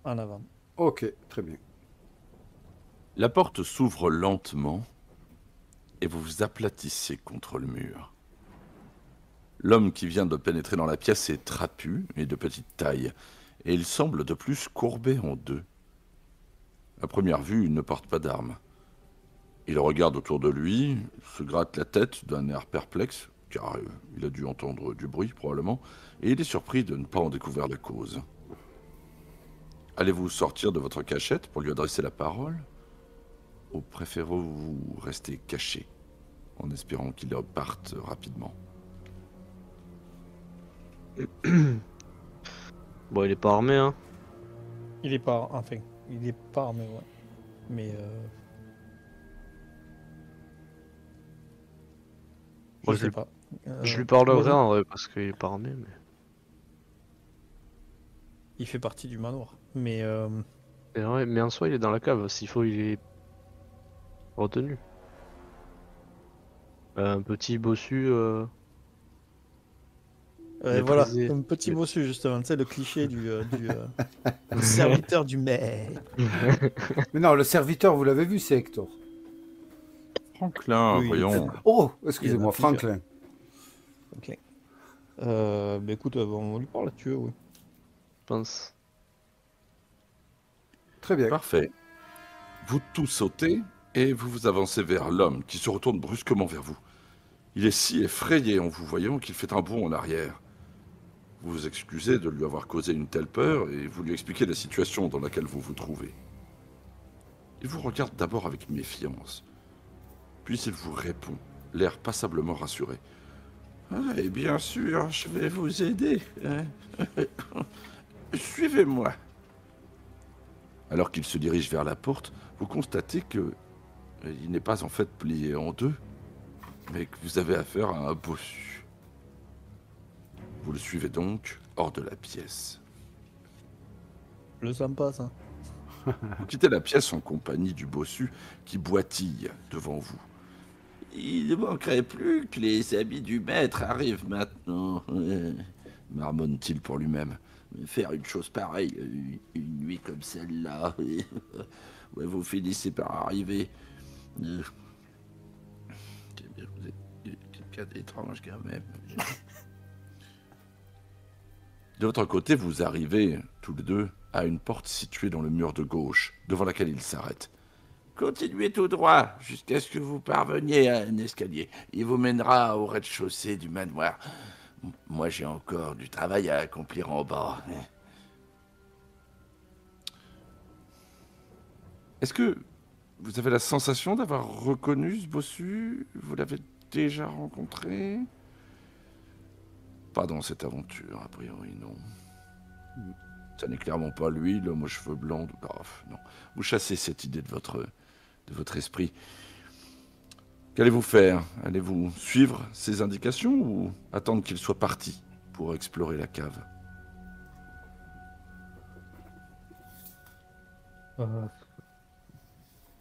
en avant.
Ok, très bien.
La porte s'ouvre lentement et vous vous aplatissez contre le mur. L'homme qui vient de pénétrer dans la pièce est trapu et de petite taille, et il semble de plus courbé en deux. À première vue, il ne porte pas d'arme. Il regarde autour de lui, se gratte la tête d'un air perplexe, car il a dû entendre du bruit probablement, et il est surpris de ne pas en découvrir la cause. Allez-vous sortir de votre cachette pour lui adresser la parole, ou préférez-vous rester caché, en espérant qu'il reparte rapidement?
Bon, il est pas armé, hein.
Il est pas, enfin, il est pas armé, ouais. Mais
Moi,
je sais pas.
Je lui parlerai
moi,
en vrai parce qu'il est pas armé, mais.
il fait partie du manoir. Mais
Mais en soi, il est dans la cave. S'il faut, il est retenu. Un petit bossu.
voilà,
Méprisé.
un petit bossu justement, tu sais, le cliché du serviteur du maître.
Mais non, le serviteur, vous l'avez vu, c'est Hector.
Franklin,
Oui,
voyons.
Oh,
Il y en
excusez-moi,
a plusieurs.
Franklin.
Ok. Bah écoute, on lui parle là-dessus, oui.
Je pense.
Très bien.
Parfait. Vous tous sautez et vous vous avancez vers l'homme qui se retourne brusquement vers vous. Il est si effrayé en vous voyant qu'il fait un bond en arrière. Vous vous excusez de lui avoir causé une telle peur et vous lui expliquez la situation dans laquelle vous vous trouvez. Il vous regarde d'abord avec méfiance. Puis il vous répond, l'air passablement rassuré. « Et bien sûr, je vais vous aider. Suivez-moi. » Alors qu'il se dirige vers la porte, vous constatez que il n'est pas en fait plié en deux, mais que vous avez affaire à un bossu. Vous le suivez donc hors de la pièce.
Le sens pas, ça.
Vous quittez la pièce en compagnie du bossu qui boitille devant vous. Il ne manquerait plus que les habits du maître arrivent maintenant, marmonne-t-il pour lui-même. Faire une chose pareille, une nuit comme celle-là, ouais, vous finissez par arriver. Vous êtes quelqu'un d'étrange quand même. De votre côté, vous arrivez, tous les deux, à une porte située dans le mur de gauche, devant laquelle il s'arrête. Continuez tout droit, jusqu'à ce que vous parveniez à un escalier. Il vous mènera au rez-de-chaussée du manoir. Moi, j'ai encore du travail à accomplir en bas. Est-ce que vous avez la sensation d'avoir reconnu ce bossu? Vous l'avez déjà rencontré? pas dans cette aventure, a priori, non. Ça n'est clairement pas lui, l'homme aux cheveux blancs. Non. Vous chassez cette idée de votre esprit. Qu'allez-vous faire? Allez-vous suivre ses indications ou attendre qu'il soit parti pour explorer la cave?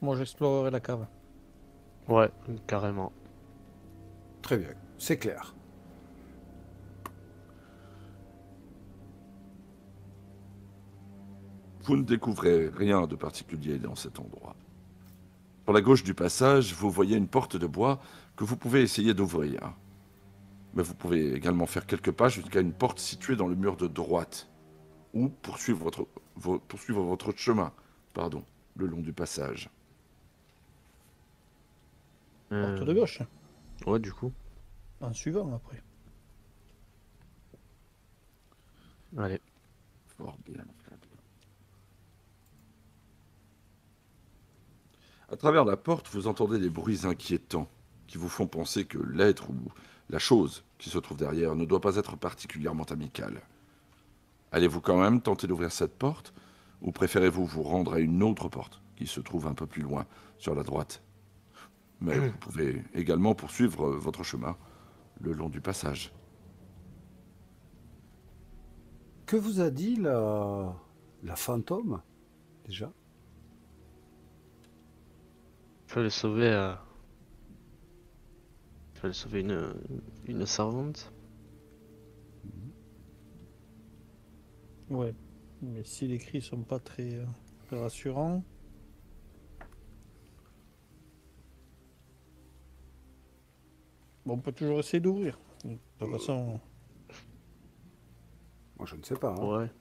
Moi, j'explorerai la cave.
Ouais, carrément.
Très bien, c'est clair.
Vous ne découvrez rien de particulier dans cet endroit. Sur la gauche du passage, vous voyez une porte de bois que vous pouvez essayer d'ouvrir. Mais vous pouvez également faire quelques pas jusqu'à une porte située dans le mur de droite, ou poursuivre votre chemin, le long du passage.
Porte de gauche.
Ouais, du coup.
En suivant, après.
Allez.
Fort bien. À travers la porte, vous entendez des bruits inquiétants qui vous font penser que l'être ou la chose qui se trouve derrière ne doit pas être particulièrement amicale. Allez-vous quand même tenter d'ouvrir cette porte ou préférez-vous vous rendre à une autre porte qui se trouve un peu plus loin, sur la droite? Mais vous pouvez également poursuivre votre chemin le long du passage.
Que vous a dit la fantôme, déjà?
Il fallait sauver... Il fallait sauver une servante.
Ouais. Mais si les cris sont pas très rassurants... Bon, on peut toujours essayer d'ouvrir. De toute façon...
Moi, je ne sais pas. Hein.
Ouais.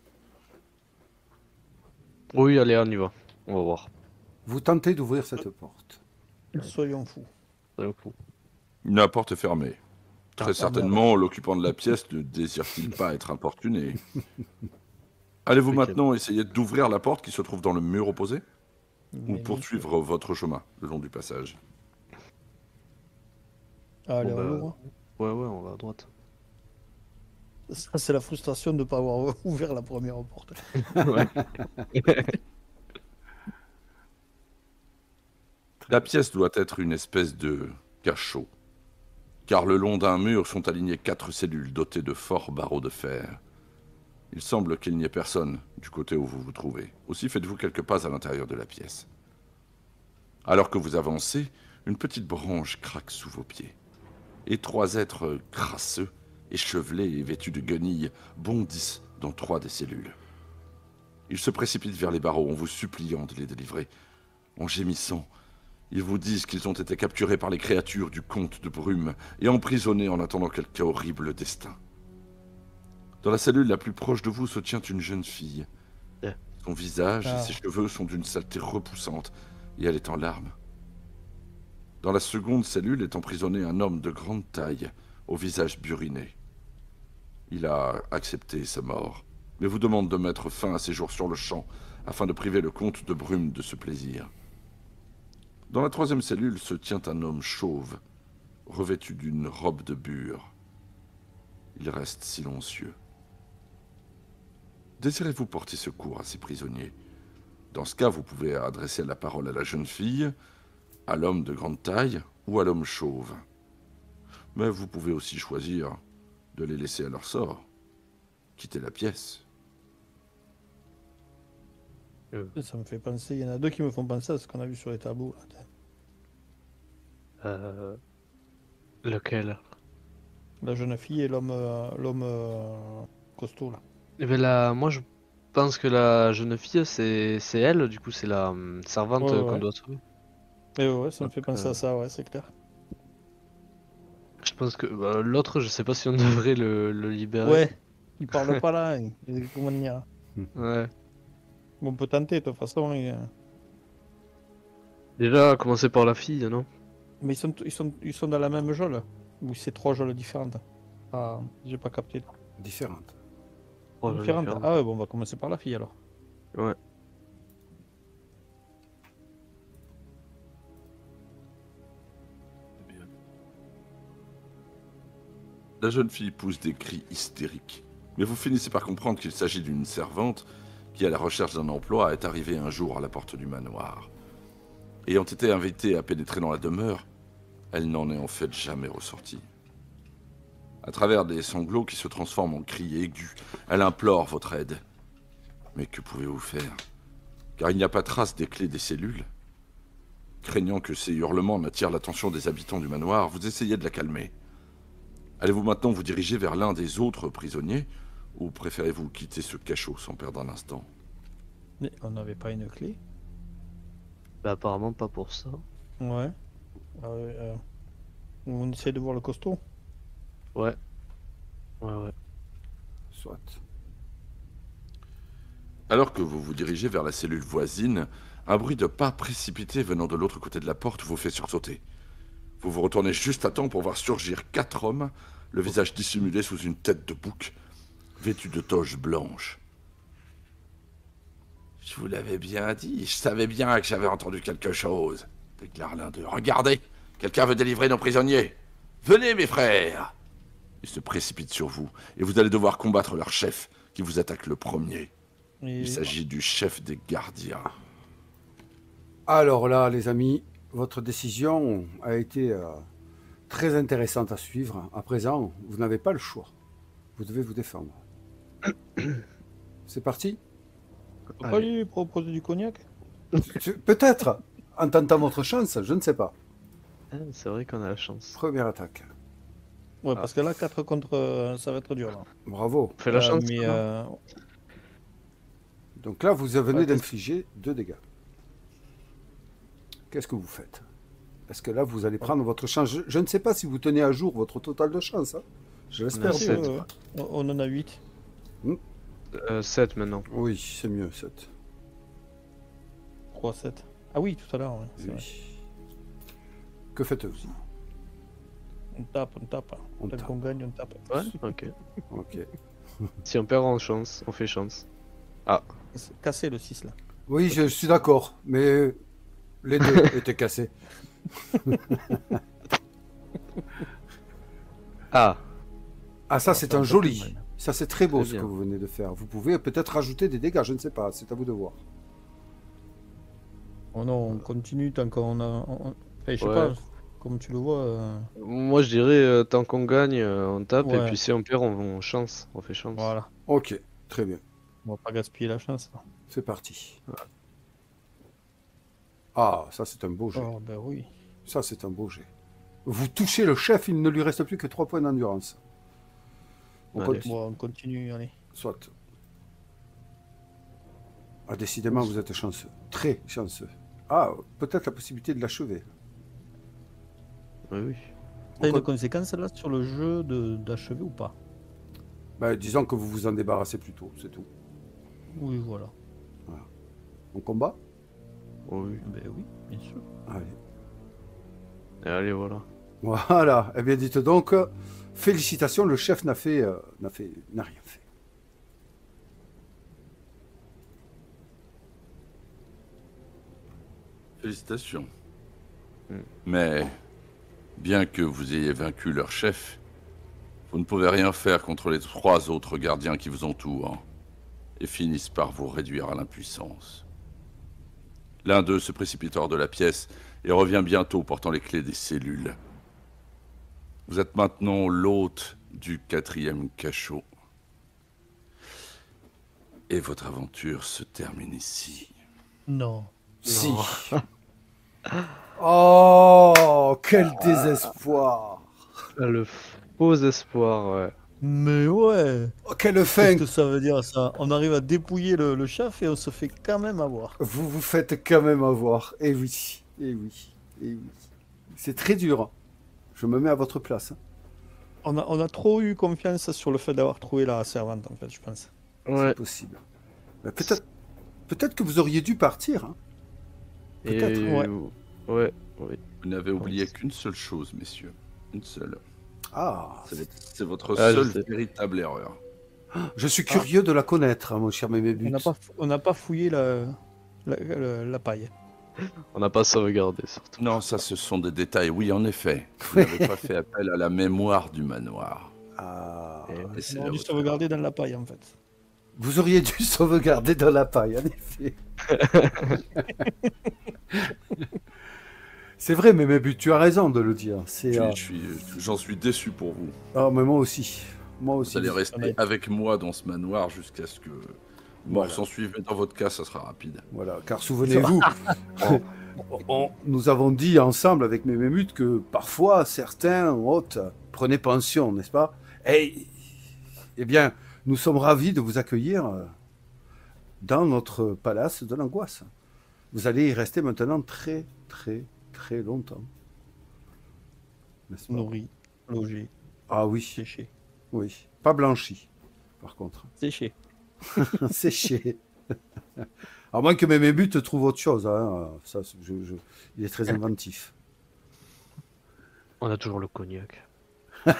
Oui, allez, on y va. On va voir.
Vous tentez d'ouvrir cette porte.
Soyons fous.
D'un coup.
La porte est fermée. Très
Ah,
certainement, l'occupant de la pièce ne désire-t-il pas être importuné. Allez-vous
Ok.
maintenant essayer d'ouvrir la porte qui se trouve dans le mur opposé? Ou
Mais
poursuivre votre chemin le long du passage?
Allez,
Bon,
on
bah,
l'ouvre.
Ouais, on va à droite.
Ça, c'est la frustration de ne pas avoir ouvert la première porte.
Ouais.
La pièce doit être une espèce de cachot, car le long d'un mur sont alignées 4 cellules dotées de forts barreaux de fer. Il semble qu'il n'y ait personne du côté où vous vous trouvez. Aussi faites-vous quelques pas à l'intérieur de la pièce. Alors que vous avancez, une petite branche craque sous vos pieds. Et 3 êtres crasseux, échevelés et vêtus de guenilles bondissent dans 3 des cellules. Ils se précipitent vers les barreaux en vous suppliant de les délivrer. En gémissant, ils vous disent qu'ils ont été capturés par les créatures du comte de Brume et emprisonnés en attendant quelque horrible destin. Dans la cellule la plus proche de vous se tient une jeune fille. Son visage et ses cheveux sont d'une saleté repoussante et elle est en larmes. Dans la seconde cellule est emprisonné un homme de grande taille, au visage buriné. Il a accepté sa mort, mais vous demande de mettre fin à ses jours sur le champ afin de priver le comte de Brume de ce plaisir. Dans la troisième cellule se tient un homme chauve, revêtu d'une robe de bure. Il reste silencieux. Désirez-vous porter secours à ces prisonniers? Dans ce cas, vous pouvez adresser la parole à la jeune fille, à l'homme de grande taille ou à l'homme chauve. Mais vous pouvez aussi choisir de les laisser à leur sort. Quitter la pièce.
Ça me fait penser, il y en a 2 qui me font penser à ce qu'on a vu sur les tableaux. Là.
Lequel?
La jeune fille et l'homme costaud là.
Eh ben là, moi je pense que la jeune fille, c'est elle, du coup c'est la servante
Ouais,
qu'on
ouais.
doit sauver.
Et ouais, ça me
Donc,
fait penser à ça, ouais, c'est clair.
Je pense que bah, l'autre, je sais pas si on devrait le libérer.
Ouais, il parle pas là, comment dire.
Ouais.
Bon, on peut tenter de toute façon.
Déjà, commencer par la fille, non?
Mais ils sont dans la même geôle. Ou c'est 3 geôles différentes. Ah, j'ai pas capté.
Différente.
Oh,
Différentes.
différente.
Ah ouais, bon, on va commencer par la fille alors.
Ouais.
La jeune fille pousse des cris hystériques, mais vous finissez par comprendre qu'il s'agit d'une servante qui, à la recherche d'un emploi, est arrivée un jour à la porte du manoir. Ayant été invitée à pénétrer dans la demeure, elle n'en est en fait jamais ressortie. À travers des sanglots qui se transforment en cris aigus, elle implore votre aide. Mais que pouvez-vous faire? Car il n'y a pas trace des clés des cellules. Craignant que ces hurlements n'attirent l'attention des habitants du manoir, vous essayez de la calmer. Allez-vous maintenant vous diriger vers l'un des autres prisonniers, ou préférez-vous quitter ce cachot sans perdre un instant?
Mais on n'avait pas une clé?
Bah, apparemment pas pour ça.
Ouais. On essaie de voir le costaud.
Ouais. Ouais.
Soit.
Alors que vous vous dirigez vers la cellule voisine, un bruit de pas précipité venant de l'autre côté de la porte vous fait sursauter. Vous vous retournez juste à temps pour voir surgir 4 hommes, le visage dissimulé sous une tête de bouc, vêtus de toges blanches. Je vous l'avais bien dit, je savais bien que j'avais entendu quelque chose, déclare l'un d'eux. Regardez, quelqu'un veut délivrer nos prisonniers. Venez, mes frères. Ils se précipitent sur vous, et vous allez devoir combattre leur chef, qui vous attaque le premier. Il s'agit du chef des gardiens.
Alors là, les amis, votre décision a été très intéressante à suivre. À présent, vous n'avez pas le choix. Vous devez vous défendre. C'est parti?
On peut pas lui proposer du cognac?
Peut-être, en tentant votre chance, je ne sais pas.
Ah, c'est vrai qu'on a la chance.
Première attaque.
Ouais, parce que là, 4 contre, ça va être dur. Là.
Bravo.
On fait la chance.
Mais
Donc là, vous venez d'infliger 2 dégâts. Qu'est-ce que vous faites? Est-ce que là, vous allez prendre votre chance? Je ne sais pas si vous tenez à jour votre total de chance. Hein. Je l'espère
Non,
bien.
c'est-
on en a 8.
7 maintenant.
Oui, c'est mieux, 7.
3, 7. Ah oui, tout à l'heure, ouais, c'est vrai.
Oui. Que faites-vous?
On tape.
On
Tant
tape.
qu'on gagne, on tape.
Ouais, ok.
Ok.
Si on perd, on chance, on fait chance.
C'est cassé le 6 là.
Oui, je suis d'accord, mais les deux étaient cassés.
Ah,
Ah, ça, c'est un joli. Ça, c'est très beau
Très
ce
bien.
que vous venez de faire. Vous pouvez peut-être rajouter des dégâts, je ne sais pas, c'est à vous de voir.
Oh non, on continue tant qu'on a. Enfin, je sais
Ouais.
pas, comme tu le vois.
moi je dirais tant qu'on gagne, on tape, et
Ouais.
puis si on perd, on chance, on fait chance.
Voilà.
Ok, très bien.
On va pas gaspiller la chance.
C'est parti. Ah, ça, c'est un beau jet.
Oh, ben oui.
Ça, c'est un beau jet. Vous touchez le chef, il ne lui reste plus que 3 points d'endurance. On
Allez.
continue.
Bon, on continue, allez.
Soit. Ah, décidément, vous êtes chanceux. Très chanceux. Ah, peut-être la possibilité de l'achever.
Oui.
T'as une
con-
conséquence là sur le jeu d'achever ou pas?
Ben, disons que vous vous en débarrassez plus tôt, c'est tout.
Oui, voilà.
On combat?
Oui.
Ben oui, bien sûr.
Allez.
Et allez, voilà.
Voilà. Eh bien, dites donc, félicitations, le chef n'a rien fait.
Félicitations.
Mm.
Mais, bien que vous ayez vaincu leur chef, vous ne pouvez rien faire contre les 3 autres gardiens qui vous entourent et finissent par vous réduire à l'impuissance. L'un d'eux se précipite hors de la pièce et revient bientôt portant les clés des cellules. Vous êtes maintenant l'hôte du 4e cachot. Et votre aventure se termine ici.
Non.
Si. Oh, quel désespoir.
Le faux espoir, ouais.
Mais ouais.
Oh, quelle fin.
Qu'est-ce que ça veut dire ça? On arrive à dépouiller le chef et on se fait quand même avoir.
Vous vous faites quand même avoir. Eh oui, eh oui, eh oui. C'est très dur. Hein. Je me mets à votre place. Hein.
On a trop eu confiance sur le fait d'avoir trouvé la servante, en fait, je pense.
Ouais.
C'est possible. Mais peut-être que vous auriez dû partir. Hein. Peut-être,
Et...
ouais.
Ouais.
Vous n'avez oublié qu'une seule chose, messieurs. Une seule.
Ah,
C'est votre
Ah, je
seule
sais.
véritable erreur.
je suis curieux de la connaître, hein, mon cher Mémébut.
On n'a pas fouillé la paille.
On n'a pas sauvegardé, surtout.
Non, ça, ce sont des détails. Oui, en effet. Vous n'avez pas fait appel à la mémoire du manoir.
Ah,
Et c'est
On
là
aurait dû
où-
sauvegarder dans la paille en fait.
vous auriez dû sauvegarder dans la paille, en effet. C'est vrai, mais tu as raison de le dire.
J'en suis déçu pour vous.
Ah, mais moi aussi. Moi
Vous
aussi.
allez rester
honnête.
avec moi dans ce manoir jusqu'à ce que
Voilà.
mort s'en suive. Mais dans votre cas, ça sera rapide.
Voilà, car souvenez-vous, nous avons dit ensemble avec mes mémutes que parfois certains hôtes prenaient pension, n'est-ce pas? Eh bien, nous sommes ravis de vous accueillir dans notre palace de l'angoisse. Vous allez y rester maintenant très, très, très longtemps. N'est-ce pas?
Nourri, logé,
Ah oui,
séché.
oui. Pas blanchi, par contre.
Séché.
Séché. À moins que mes mémutes trouvent autre chose. Hein. Ça, il est très inventif.
On a toujours le cognac.
Ouais.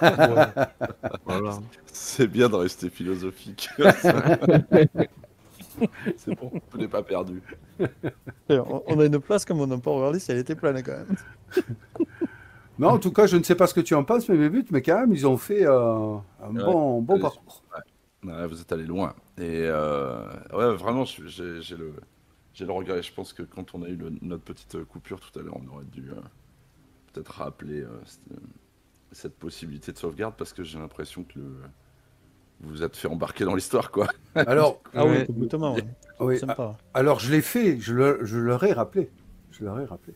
Voilà.
C'est bien de rester philosophique. C'est bon, tout n'est pas perdu.
On a une place comme on n'a pas regardé si elle était pleine quand même.
Non, en tout cas, je ne sais pas ce que tu en penses, mes mémutes, mais quand même, ils ont fait un bon
allez-y.
parcours.
Ouais, vous êtes allé loin. Et ouais, vraiment, j'ai le regret. Je pense que quand on a eu notre petite coupure tout à l'heure, on aurait dû peut-être rappeler cette possibilité de sauvegarde parce que j'ai l'impression que vous vous êtes fait embarquer dans l'histoire, quoi.
Alors,
Ah oui,
Ouais.
complètement. Ouais.
oui,
Sympa.
alors je l'ai fait, je leur ai rappelé. Je leur ai rappelé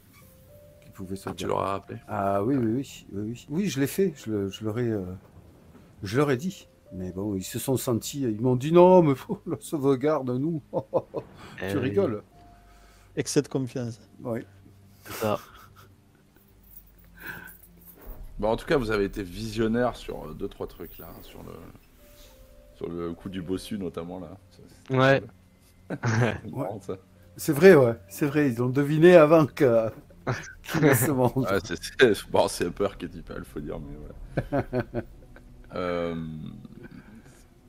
qu'ils pouvaient
Tu
sauvegarder.
l'auras rappelé.
Ah oui, oui, oui, oui, oui. Oui, je l'ai fait, je leur ai dit. Mais bon, ils se sont sentis, ils m'ont dit non, mais faut la sauvegarde, nous. Tu rigoles.
Excès de confiance.
Oui.
C'est ça.
Bon, en tout cas, vous avez été visionnaire sur 2-3 trucs là, hein, sur le coup du bossu notamment là. C'était
Ouais.
cool. C'est marrant, ça.
C'est vrai, ouais. C'est vrai, ils ont deviné avant que qu'il laisse ce monde.
Ouais, bon, c'est un peu archétypal, il faut dire, mais voilà.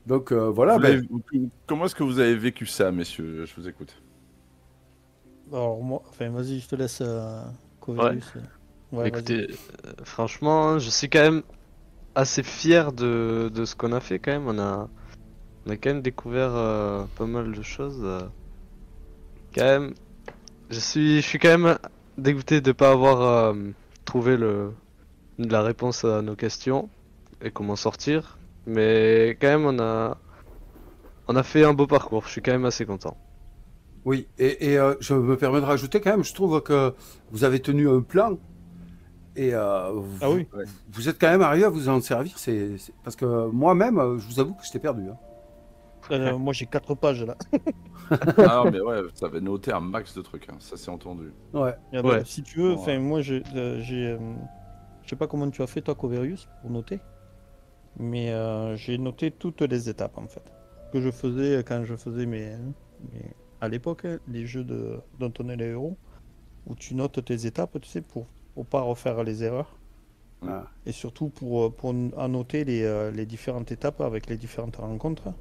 Donc voilà,
Vous
ben,
l'avez- Comment est-ce que vous avez vécu ça, messieurs? Je vous écoute.
Alors moi, enfin vas-y, je te laisse Coverius. Ouais,
Écoutez, franchement, je suis quand même assez fier de ce qu'on a fait quand même. On a quand même découvert pas mal de choses. Quand même, je suis quand même dégoûté de pas avoir trouvé la réponse à nos questions et comment sortir. Mais quand même, on a fait un beau parcours. Je suis quand même assez content.
oui. Et je me permets de rajouter quand même, je trouve que vous avez tenu un plan. Et
Ah oui.
vous êtes quand même arrivé à vous en servir. Parce que moi-même, je vous avoue que j'étais perdu. Hein.
Moi j'ai 4 pages là.
Ah non, mais ouais, ça avait noté un max de trucs, hein, ça s'est entendu.
Ouais.
Ah bah,
Ouais.
si tu veux,
Ouais.
enfin moi j'ai, je sais pas comment tu as fait toi Coverius pour noter, mais j'ai noté toutes les étapes en fait que je faisais quand je faisais à l'époque les jeux dont on est les héros, où tu notes tes étapes, tu sais, pour pas refaire les erreurs.
Ah.
Et surtout pour annoter les différentes étapes avec les différentes rencontres.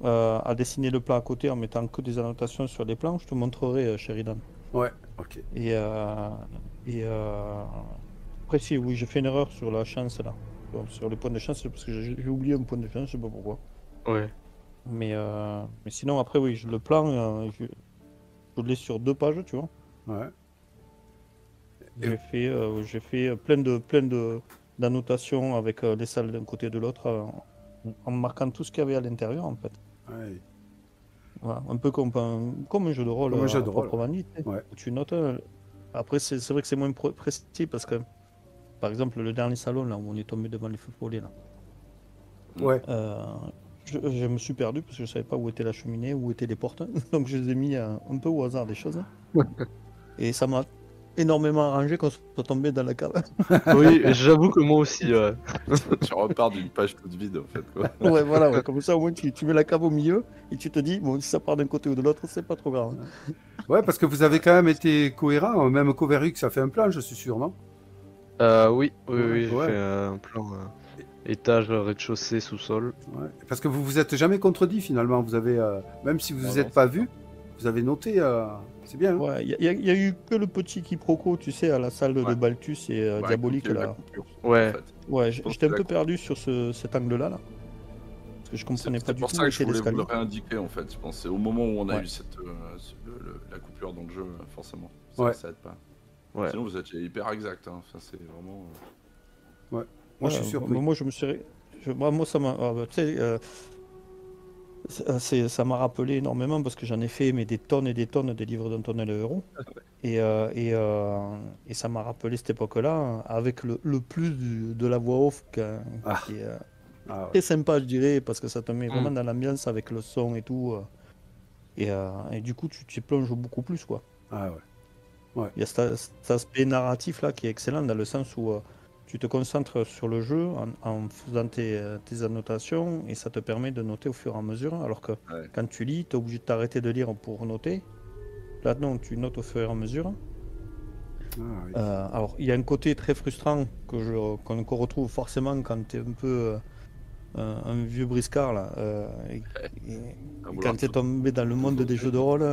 À dessiner le plan à côté en mettant que des annotations sur les plans, je te montrerai Sheridan.
Ouais. Ok.
Et après, si, oui, j'ai fait une erreur sur la chance là. Bon, sur les points de chance, parce que j'ai oublié un point de chance, je sais pas pourquoi.
Ouais.
Mais sinon, après, oui, le plan, je l'ai sur 2 pages, tu vois.
Ouais.
J'ai fait plein d'annotations avec les salles d'un côté et de l'autre, en marquant tout ce qu'il y avait à l'intérieur, en fait.
Ouais.
Voilà, un peu comme un jeu de rôle,
Comme un jeu de
à
rôle.
proprement dit, tu sais,
Ouais.
où tu notes. Après, c'est vrai que c'est moins précis parce que, par exemple, le dernier salon là où on est tombé devant les feux follets là,
Ouais.
je me suis perdu parce que je savais pas où était la cheminée, où étaient les portes, donc je les ai mis un peu au hasard des choses. Et ça m'a énormément arrangé quand on soit tombé dans la cave.
Oui, j'avoue que moi aussi.
Tu repars d'une page toute vide, en fait, quoi.
Ouais, voilà, ouais, comme ça au moins tu mets la cave au milieu et tu te dis, bon, si ça part d'un côté ou de l'autre, c'est pas trop grave.
Ouais, parce que vous avez quand même été cohérent. Même Coverux a fait un plan, je suis sûr, non?
Oui, j'ai
Ouais.
fait un plan étage, rez-de-chaussée, sous-sol.
Ouais. Parce que vous vous êtes jamais contredit finalement. Vous avez, même si vous vous
Non,
êtes
non,
pas
c'est
vu, Vous avez noté, c'est bien. Hein.
Ouais, il y a eu que le petit quiproquo, tu sais, à la salle de
Ouais.
Balthus et
Bah,
Diabolique
écoute, il y a eu la
là.
coupure,
Ouais.
en fait.
Ouais,
Je pense
j'étais un
que
peu
la-
perdu sur cet angle-là, là. Parce que je comprenais pas
C'est
du
pour
tout
ça que je
l'effet
voulais vous le
d'escalier.
réindiquer en fait. Je pense que c'est au moment où on a
Ouais.
eu la coupure dans le jeu, forcément.
Ouais.
Ça aide pas.
Ouais.
Sinon, vous êtes hyper exact. Hein. Ça, c'est vraiment.
Moi, je
Ouais,
suis surpris.
moi, je me suis. Moi, ça m'a. Tu sais, ça m'a rappelé énormément parce que j'en ai fait mais des tonnes et des tonnes de livres d'Antonella Héros. Et ça m'a rappelé cette époque-là, avec le plus de la voix off
Ah.
qui est
Ah, ouais.
très sympa, je dirais, parce que ça te met vraiment
Mm.
dans l'ambiance avec le son et tout. Et du coup, tu t'y plonges beaucoup plus, quoi.
Ah ouais.
Il y a cet aspect narratif là qui est excellent dans le sens où tu te concentres sur le jeu en faisant tes annotations et ça te permet de noter au fur et à mesure. Alors que
Ouais.
quand tu lis, tu es obligé de t'arrêter de lire pour noter. Là, non, tu notes au fur et à mesure.
Ah, oui.
Alors, il y a un côté très frustrant qu'on retrouve forcément quand tu es un peu un vieux briscard là.
À vouloir
Quand tu es
tout-
tombé dans le monde des jeux de rôle.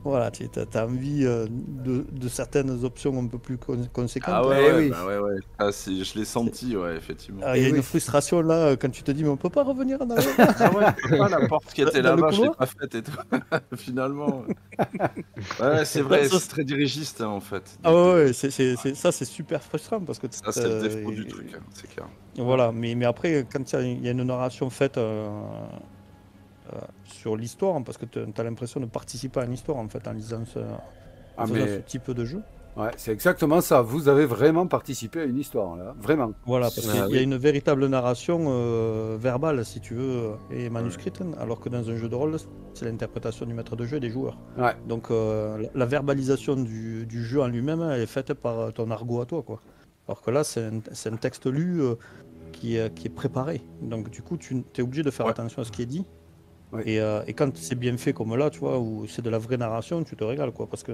Voilà, tu as envie de certaines options un peu plus conséquentes.
Ah ouais,
Eh
ouais,
oui.
bah ouais, ouais. Ah, je l'ai senti, ouais, effectivement.
Il y a
Eh
une
oui.
frustration là quand tu te dis mais on peut pas revenir en arrière.
Ah ouais, ah, la porte qui était
Dans le
là-bas, je l'ai
couloir
pas faite et tout. Finalement. Ouais, c'est vrai,
Ça,
c'est très dirigiste hein, en fait.
Ah
Donc,
ouais, ça c'est super frustrant parce que
ça, c'est le défaut du truc, hein, c'est clair.
Voilà, mais après quand il y a une narration faite sur l'histoire, parce que tu as l'impression de participer à une histoire en fait en lisant
Ah,
faisant
mais
ce type de jeu.
ouais, c'est exactement ça. Vous avez vraiment participé à une histoire, là. Vraiment.
Voilà, parce
Ah
qu'il y a
oui.
une véritable narration verbale, si tu veux, et manuscrite, alors que dans un jeu de rôle, c'est l'interprétation du maître de jeu et des joueurs.
Ouais.
Donc la verbalisation du jeu en lui-même, elle est faite par ton argot à toi, quoi. Alors que là, c'est un texte lu qui est préparé. Donc du coup, tu es obligé de faire
Ouais.
attention à ce qui est dit.
Ouais.
Et quand c'est bien fait comme là, tu vois, où c'est de la vraie narration, tu te régales, quoi, parce que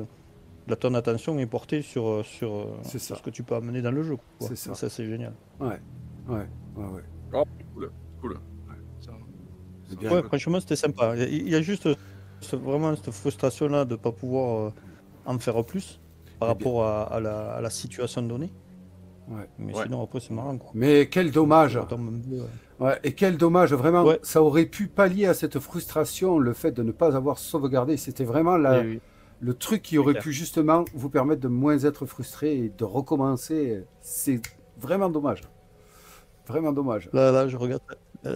là, ton attention est portée sur
C'est ça.
ce que tu peux amener dans le jeu, quoi.
C'est ça.
Et ça, c'est génial.
Ouais. Ouais. Ouais. Ouais.
Oh, cool. Ça,
C'est bien.
Ouais, franchement, c'était sympa. Il y a juste vraiment cette frustration-là de ne pas pouvoir en faire plus par
Eh bien.
rapport à la situation donnée.
Ouais.
Mais
Ouais.
sinon, après, c'est marrant, quoi.
Mais quel dommage.
Ça retombe un peu,
Ouais, et quel dommage, vraiment,
Ouais.
ça aurait pu pallier à cette frustration, le fait de ne pas avoir sauvegardé. C'était vraiment
Eh oui.
le truc qui aurait
clair.
pu justement vous permettre de moins être frustré et de recommencer. C'est vraiment dommage. Vraiment dommage.
Là, je regarde.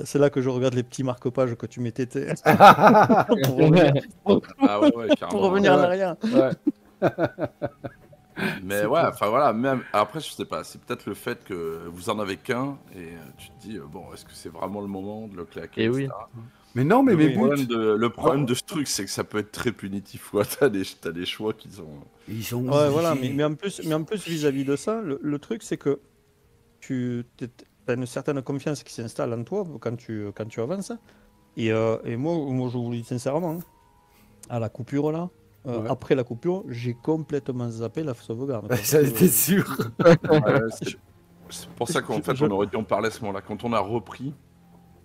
C'est là que je regarde les petits marque-pages que tu mettais pour revenir,
Ah ouais, ouais, carrément.
pour revenir en
Ouais.
arrière.
Ouais.
Mais ouais, enfin voilà, même après, je sais pas, c'est peut-être le fait que vous en avez qu'un et tu te dis, bon, est-ce que c'est vraiment le moment de le claquer,
Eh oui.
etc.
Mais non, mais mes
Oui.
buts,
Le problème de ce truc, c'est que ça peut être très punitif. Quoi. T'as des choix qui sont.
ils ont.
Ouais, voilà, mais en plus vis-à-vis de ça, le truc c'est que tu as une certaine confiance qui s'installe en toi quand tu avances. Et moi, je vous le dis sincèrement, hein, à la coupure là,
Ouais.
après la coupure, j'ai complètement zappé la sauvegarde. quoi.
Ça, j'étais sûr.
Ouais, c'est pour ça qu'en fait,
je-
on aurait dû en parler à ce moment-là. Quand on a repris.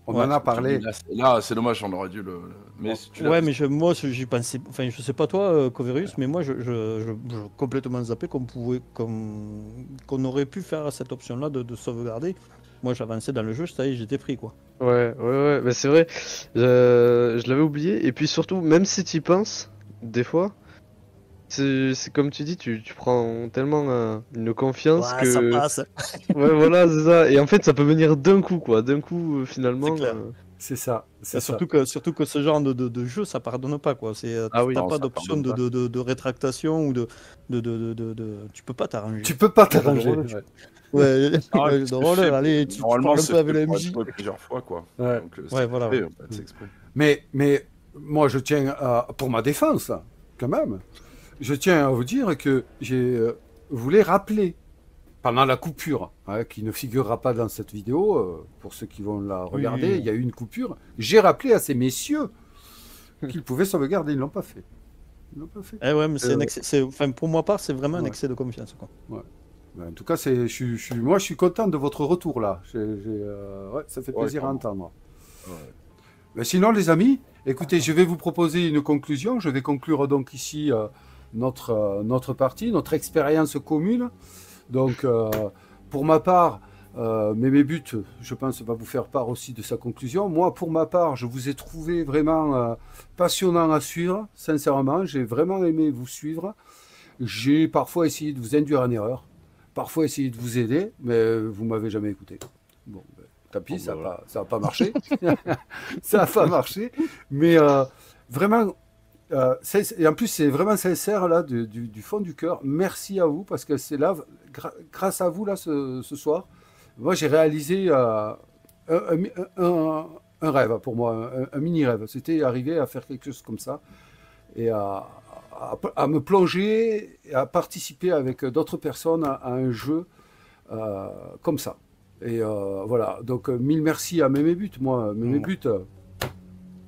On
Ouais.
en a parlé.
Là, c'est dommage, on aurait dû le. Mais si tu l'as
Ouais,
fait,
mais moi j'y pensais. Enfin, je sais pas toi, Coverius, mais moi je complètement zappé qu'on aurait pu faire cette option-là de sauvegarder. Moi j'avançais dans le jeu, ça y est, j'étais pris quoi.
Ouais, bah c'est vrai, je l'avais oublié, et puis surtout, même si tu y penses, des fois, c'est comme tu dis, tu prends tellement une confiance
Ouais, ça
que...
passe.
Ouais, voilà, c'est ça, et en fait, ça peut venir d'un coup, quoi, d'un coup, finalement...
C'est clair.
C'est ça. C'est ça.
Surtout que ce genre de jeu, ça pardonne pas quoi.
Ah oui,
t'as
non,
pas
ça
d'option
pardonne
de rétractation ou tu peux pas t'arranger.
Tu peux pas t'arranger.
drôle,
Ouais.
Ouais,
Ah,
ouais,
parce que
drôle,
c'est-
allez, tu
Normalement,
parles un
c'est
peu avec
fait
le
pour
MJ.
être joué plusieurs fois, quoi.
Ouais.
Donc,
Ouais, voilà,
exprès,
ouais.
en fait, c'est exprès.
Mais moi, je tiens à, pour ma défense, quand même, je tiens à vous dire que j'ai voulu rappeler pendant la coupure, hein, qui ne figurera pas dans cette vidéo, pour ceux qui vont la regarder,
oui.
il y a eu une coupure. J'ai rappelé à ces messieurs qu'ils pouvaient sauvegarder, ils l'ont pas fait. Ils l'ont pas fait.
Eh ouais, mais enfin, pour ma part, c'est vraiment un
Ouais.
excès de confiance quoi.
Ben, en tout cas, je suis content de votre retour là. Ouais, ça fait
Ouais,
plaisir à
clairement.
entendre.
Ouais.
Mais sinon, les amis, écoutez, je vais vous proposer une conclusion. Je vais conclure donc ici notre partie, notre expérience commune. Donc, pour ma part, mes buts, je pense, va vous faire part aussi de sa conclusion. Moi, pour ma part, je vous ai trouvé vraiment passionnant à suivre, sincèrement. J'ai vraiment aimé vous suivre. J'ai parfois essayé de vous induire en erreur, parfois essayé de vous aider, mais vous m'avez jamais écouté. Bon, ben, tant pis, ça n'a pas marché. Ça n'a pas marché. Mais vraiment, et en plus, c'est vraiment sincère, là, du fond du cœur. Merci à vous, parce que c'est là, grâce à vous, là, ce soir, moi, j'ai réalisé un rêve pour moi, un mini-rêve. C'était arriver à faire quelque chose comme ça et à me plonger et à participer avec d'autres personnes à un jeu comme ça. Et voilà, donc mille merci à Mémé But, moi, Mémé But.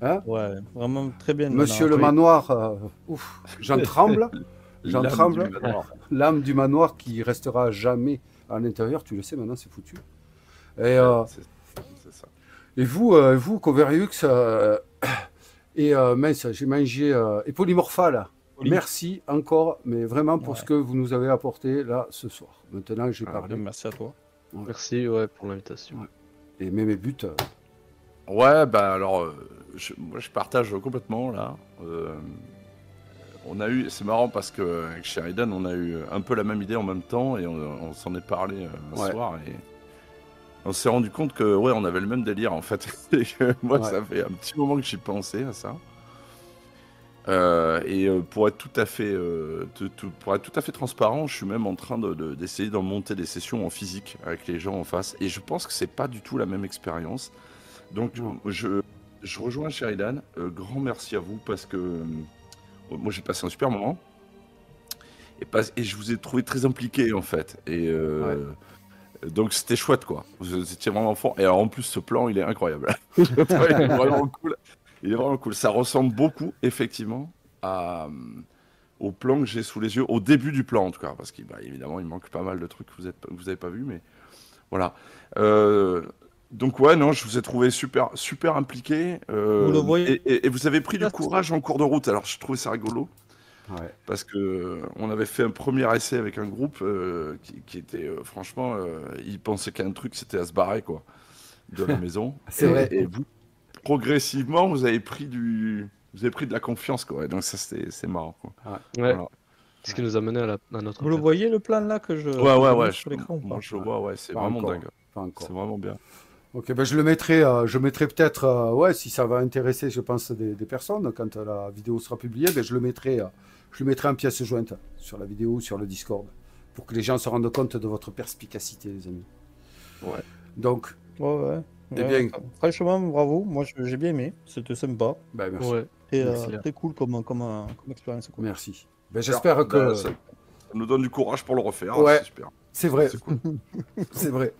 Hein,
Ouais, vraiment très bien.
Monsieur le manoir, ouf, j'en tremble, l'âme du manoir qui restera jamais à l'intérieur, tu le sais maintenant, c'est foutu. Et,
c'est ça.
Et vous, Coveriux, et mince, j'ai mangé, et Polymorphal, merci encore, mais vraiment pour ce que vous nous avez apporté là ce soir. Maintenant que j'ai parlé.
Merci à toi.
Ouais.
Merci pour l'invitation.
Ouais. Et mes buts.
Ouais, bah alors, moi je partage complètement là. On a eu, c'est marrant parce que avec Sheridan, on a eu un peu la même idée en même temps et on s'en est parlé un soir et on s'est rendu compte que ouais, on avait le même délire en fait. Et que moi, ça fait un petit moment que j'y pensais à ça. Et pour être tout à fait, pour être tout à fait transparent, je suis même en train d'essayer d'en monter des sessions en physique avec les gens en face. Et je pense que c'est pas du tout la même expérience. Donc je rejoins Sheridan. Grand merci à vous parce que moi j'ai passé un super moment. Et je vous ai trouvé très impliqué en fait. Et donc c'était chouette quoi. C'était vraiment fort. Et alors en plus ce plan il est incroyable. Il est vraiment cool. Il est vraiment cool. Ça ressemble beaucoup, effectivement, au plan que j'ai sous les yeux, au début du plan en tout cas, parce qu'évidemment, il manque pas mal de trucs que vous n'avez pas vu, mais voilà. Donc ouais, non, je vous ai trouvé super, super impliqué.
Vous le voyez
et vous avez pris du courage en cours de route. Alors, je trouvais ça rigolo. Ouais. Parce que on avait fait un premier essai avec un groupe qui était, franchement, ils pensaient qu'un truc, c'était à se barrer, quoi, de la maison.
C'est vrai.
Et vous, progressivement, vous avez pris de la confiance, quoi. Et donc ça, c'est marrant, quoi.
Ouais.
Voilà.
C'est ce qui nous a mené à notre.
Vous le voyez le plan là que je.
Ouais.
Sur l'écran,
moi, je vois, ouais, c'est vraiment dingue. C'est vraiment bien.
Ok, ben je mettrai peut-être, ouais, si ça va intéresser, je pense, des personnes, quand la vidéo sera publiée, ben je le mettrai en pièce jointe sur la vidéo, sur le Discord, pour que les gens se rendent compte de votre perspicacité, les amis. Ouais. Donc.
Ouais.
Eh bien.
Franchement, bravo. Moi, j'ai bien aimé. C'était sympa.
Ben, merci.
Ouais. Et très cool comme expérience. Quoi.
Merci. Ben, j'espère que.
Ça nous donne du courage pour le refaire.
Ouais.
C'est super.
C'est vrai.
C'est cool.
C'est vrai.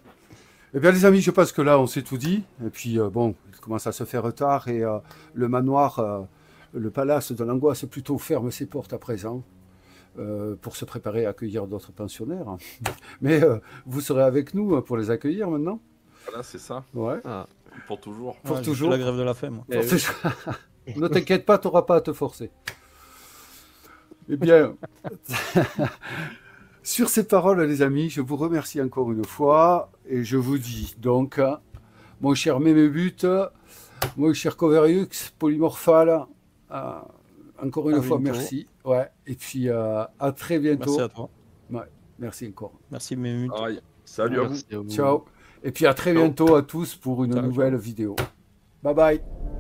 Eh bien, les amis, je pense que là, on s'est tout dit. Et puis, bon, il commence à se faire tard. Et le manoir, le palace de l'angoisse, plutôt ferme ses portes à présent pour se préparer à accueillir d'autres pensionnaires. Mais vous serez avec nous pour les accueillir maintenant.
Voilà, c'est ça.
Ouais.
Pour toujours.
Pour toujours.
La grève de la faim, moi.
Ne t'inquiète pas, tu n'auras pas à te forcer. Eh bien, sur ces paroles, les amis, je vous remercie encore une fois et je vous dis donc, mon cher Mémébut, mon cher Coveriux, Polymorphal, encore une fois, merci. Ouais. Et puis, à très bientôt.
Merci à toi.
Ouais. Merci encore.
Merci Mémébut.
Salut à vous.
Ciao. Et puis à très bientôt à tous pour une nouvelle vidéo. Bye bye.